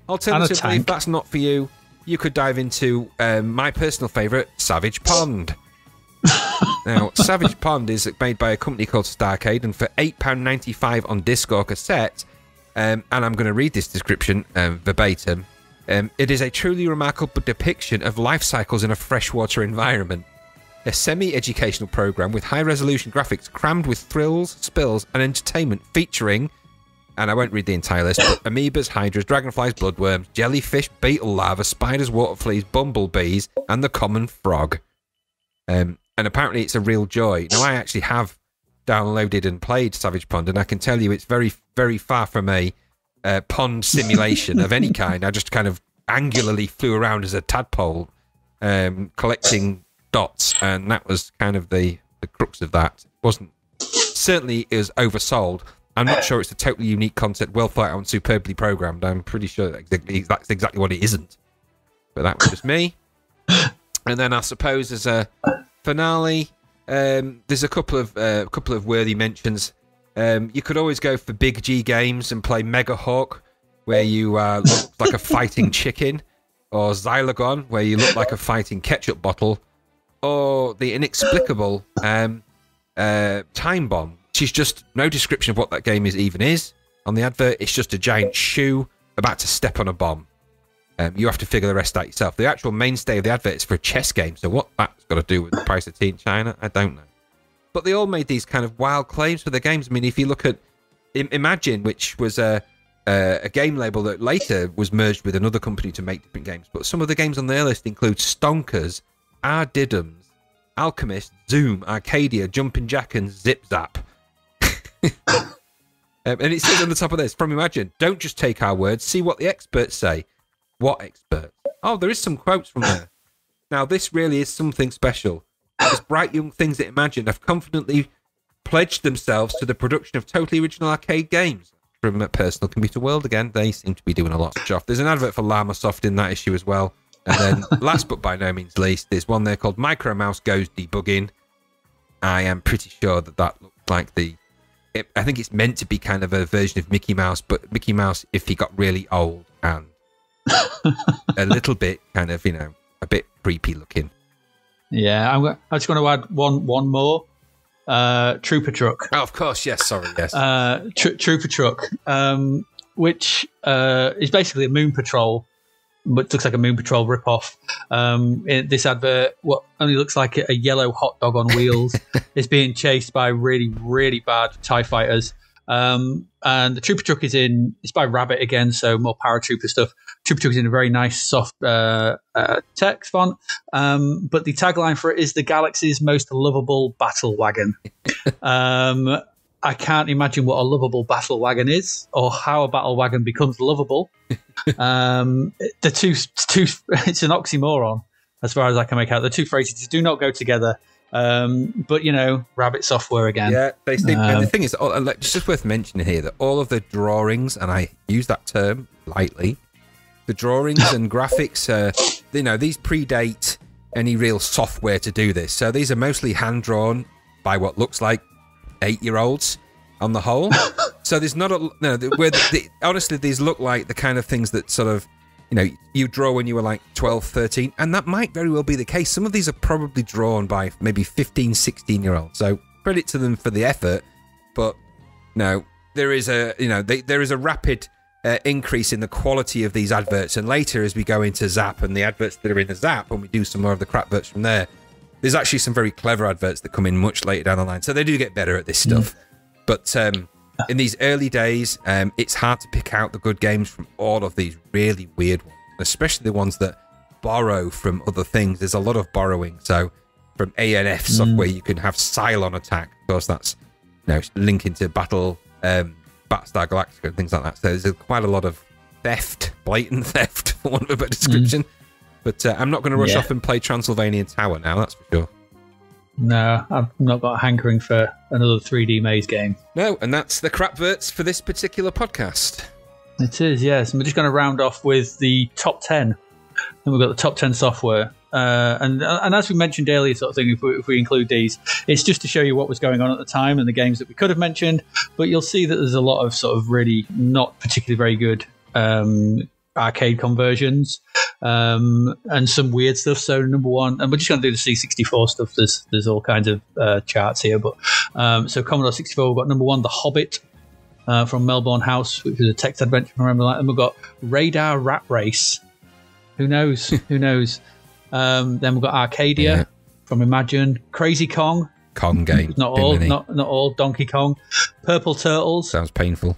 Alternatively, if that's not for you, you could dive into my personal favourite, Savage Pond. Now, Savage Pond is made by a company called Starcade, and for £8.95 on disc or cassette, and I'm going to read this description verbatim, it is a truly remarkable depiction of life cycles in a freshwater environment. A semi-educational program with high-resolution graphics crammed with thrills, spills, and entertainment featuring, and I won't read the entire list, but amoebas, hydras, dragonflies, bloodworms, jellyfish, beetle larvae, spiders, water fleas, bumblebees, and the common frog. And apparently it's a real joy. Now, I actually have downloaded and played Savage Pond, and I can tell you it's very, very far from a pond simulation of any kind. I just kind of angularly flew around as a tadpole, collecting dots, and that was kind of the crux of that. Certainly it was oversold. I'm not sure it's a totally unique concept, well thought out and superbly programmed. I'm pretty sure that's exactly what it isn't. But that was just me. And then I suppose as a finale, there's a couple of worthy mentions. You could always go for Big G Games and play Mega Hawk, where you look like a fighting chicken, or Xylogon, where you look like a fighting ketchup bottle, or the inexplicable Time Bomb, which is just no description of what that game even is. On the advert, it's just a giant shoe about to step on a bomb. You have to figure the rest out yourself. The actual mainstay of the advert is for a chess game, so what that's got to do with the price of tea in China, I don't know. But they all made these kind of wild claims for their games. I mean, if you look at Imagine, which was a game label that later was merged with another company to make different games, but some of the games on their list include Stonkers, Diddums, Alchemist, Zoom, Arcadia, Jumpin' Jack, and Zip Zap. And it says on the top of this, from Imagine, don't just take our words, see what the experts say. What experts? Oh, there is some quotes from there. Now, this really is something special. These bright young things that Imagine have confidently pledged themselves to the production of totally original arcade games. From Personal Computer World again, they seem to be doing a lot of stuff. There's an advert for Llama Soft in that issue as well. And then, last but by no means least, there's one there called Micro Mouse Goes Debugging. I am pretty sure that looks like the I think it's meant to be kind of a version of Mickey Mouse, but Mickey Mouse if he got really old and a little bit kind of, a bit creepy looking. Yeah, I just want to add one more. Trooper Truck. Oh, of course, yes, sorry, yes. Trooper Truck, which is basically a Moon Patrol, but looks like a Moon Patrol ripoff. This advert, what only looks like a yellow hot dog on wheels, is being chased by really, really bad TIE fighters. And the Trooper Truck it's by Rabbit again, so more paratrooper stuff. Trooper Truck is in a very nice, soft text font. But the tagline for it is the galaxy's most lovable battle wagon. I can't imagine what a lovable battle wagon is, or how a battle wagon becomes lovable. It's an oxymoron, as far as I can make out. The two phrases do not go together. But Rabbit software again. Yeah, they seem, and the thing is, it's just worth mentioning here that all of the drawings, and I use that term lightly, the drawings and graphics, these predate any real software to do this. So these are mostly hand drawn by what looks like 8-year-olds on the whole. So there's not honestly, these look like the kind of things that sort of, you draw when you were like 12, 13, and that might very well be the case. Some of these are probably drawn by maybe 15, 16-year-olds. So credit to them for the effort, but no, there is a rapid increase in the quality of these adverts. And later, as we go into Zap and the adverts that are in the Zap, and we do some more of the crapverts from there's actually some very clever adverts that come in much later down the line. So they do get better at this stuff. But in these early days, it's hard to pick out the good games from all of these really weird ones, especially the ones that borrow from other things. There's a lot of borrowing. So from ANF software, you can have Cylon attack. Of course, that's linking to Battlestar Galactica and things like that. So there's quite a lot of theft, blatant theft, for want of a better description. But I'm not going to rush off and play Transylvanian Tower now, that's for sure. No, I've not got a hankering for another 3D maze game. No, and that's the crapverts for this particular podcast. It is, yes. And we're just going to round off with the top 10. And we've got the top 10 software. And as we mentioned earlier, sort of thing, if we include these, it's just to show you what was going on at the time and the games that we could have mentioned. But you'll see that there's a lot of sort of really not particularly very good arcade conversions and some weird stuff. So number one, and we're just going to do the C64 stuff. There's all kinds of charts here, but so Commodore 64, we've got number one, The Hobbit from Melbourne House, which is a text adventure. Remember that? And we've got Radar Rat Race. Who knows? Who knows? Then we've got Arcadia from Imagine, Crazy Kong game. Not all Donkey Kong. Purple Turtles. Sounds painful.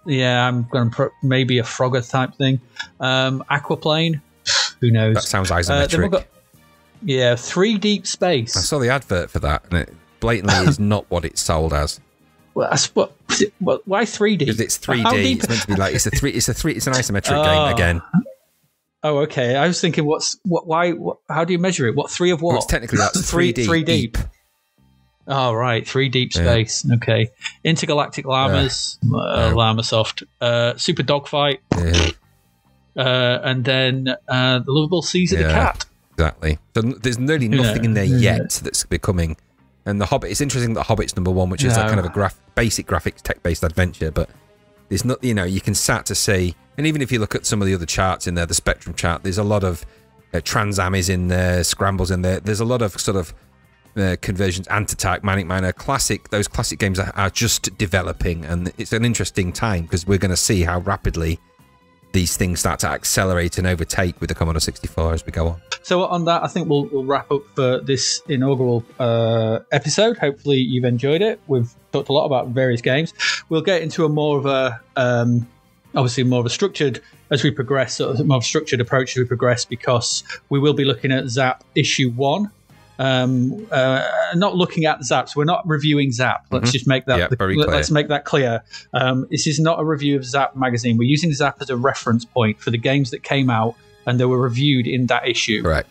Yeah, I'm going to put maybe a Frogger type thing. Aquaplane. Who knows? That sounds isometric. Then we've got, 3 Deep Space. I saw the advert for that, and it blatantly is not what it's sold as. Well, why 3D? Because it's 3D. It's meant to be like it's an isometric game again. Oh, okay. I was thinking, how do you measure it? What 3 of what? Well, technically, that's 3D. 3 deep. Oh, right. 3 Deep Space. Yeah. Okay. Intergalactic Llamas. Llamasoft. Super Dogfight. Yeah. And then the lovable Caesar the Cat. Exactly. So there's nearly nothing in there yet that's becoming. And The Hobbit, it's interesting that Hobbit's number one, which is a kind of a basic graphics tech-based adventure, but there's not, you can start to see, and even if you look at some of the other charts in there, the Spectrum chart, there's a lot of Transamis in there, Scrambles in there. There's a lot of sort of conversions, Ant-Attack, Manic Miner, those classic games are just developing, and it's an interesting time because we're going to see how rapidly these things start to accelerate and overtake with the Commodore 64 as we go on. So on that, I think we'll wrap up for this inaugural episode. Hopefully you've enjoyed it. We've talked a lot about various games. We'll get into a more of a obviously more of a structured as we progress, sort of more of a structured approach as we progress, because we will be looking at Zap issue 1. Not looking at Zap, so we're not reviewing Zap. Let's just make that let's make that clear. This is not a review of Zap magazine. We're using Zap as a reference point for the games that came out and they were reviewed in that issue. Right.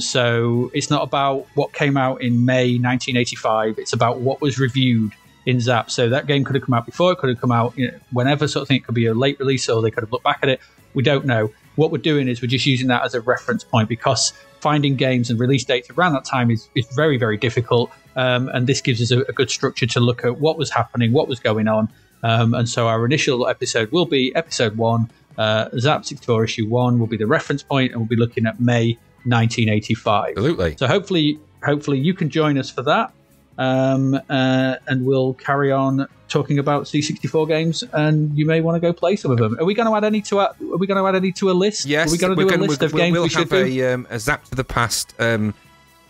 So it's not about what came out in May 1985. It's about what was reviewed in Zap. So that game could have come out before, it could have come out whenever, sort of thing. It could be a late release, or they could have looked back at it. We don't know. What we're doing is we're just using that as a reference point, because finding games and release dates around that time is very, very difficult. and this gives us a good structure to look at what was happening, what was going on. And so our initial episode will be episode 1, Zapped 64 issue 1 will be the reference point, and we'll be looking at May 1985. Absolutely. So hopefully you can join us for that, and we'll carry on talking about C64 games, and you may want to go play some of them. Are we going to add any to a list? Yes. Are we going to do a list of games we should do? A Zapped to the Past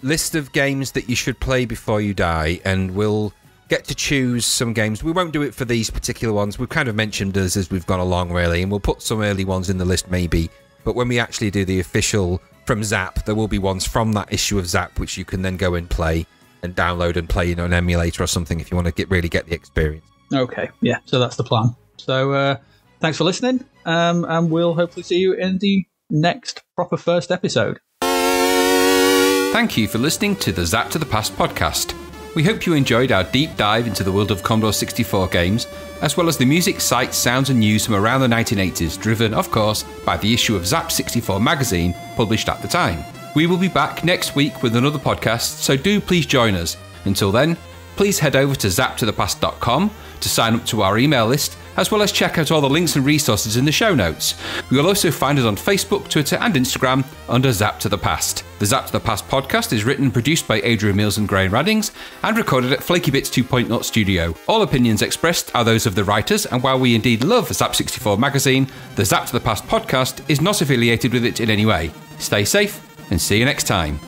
list of games that you should play before you die, and we'll get to choose some games. We won't do it for these particular ones. We've kind of mentioned us as we've gone along, really, and we'll put some early ones in the list maybe. But when we actually do the official from Zap, there will be ones from that issue of Zap which you can then go and play and download and play, an emulator or something if you want to really get the experience. Okay, yeah, so that's the plan. So thanks for listening, and we'll hopefully see you in the next proper first episode. Thank you for listening to the Zapped to the Past podcast. We hope you enjoyed our deep dive into the world of Commodore 64 games, as well as the music, sights, sounds and news from around the 1980s, driven, of course, by the issue of Zapped 64 magazine published at the time. We will be back next week with another podcast, so do please join us. Until then, please head over to zappedtothepast.com to sign up to our email list, as well as check out all the links and resources in the show notes. You will also find us on Facebook, Twitter and Instagram under Zapped to the Past. The Zapped to the Past podcast is written and produced by Adrian Mills and Graham Raddings and recorded at Flaky Bits 2.0 Studio. All opinions expressed are those of the writers, and while we indeed love Zapped 64 magazine, the Zapped to the Past podcast is not affiliated with it in any way. Stay safe and see you next time.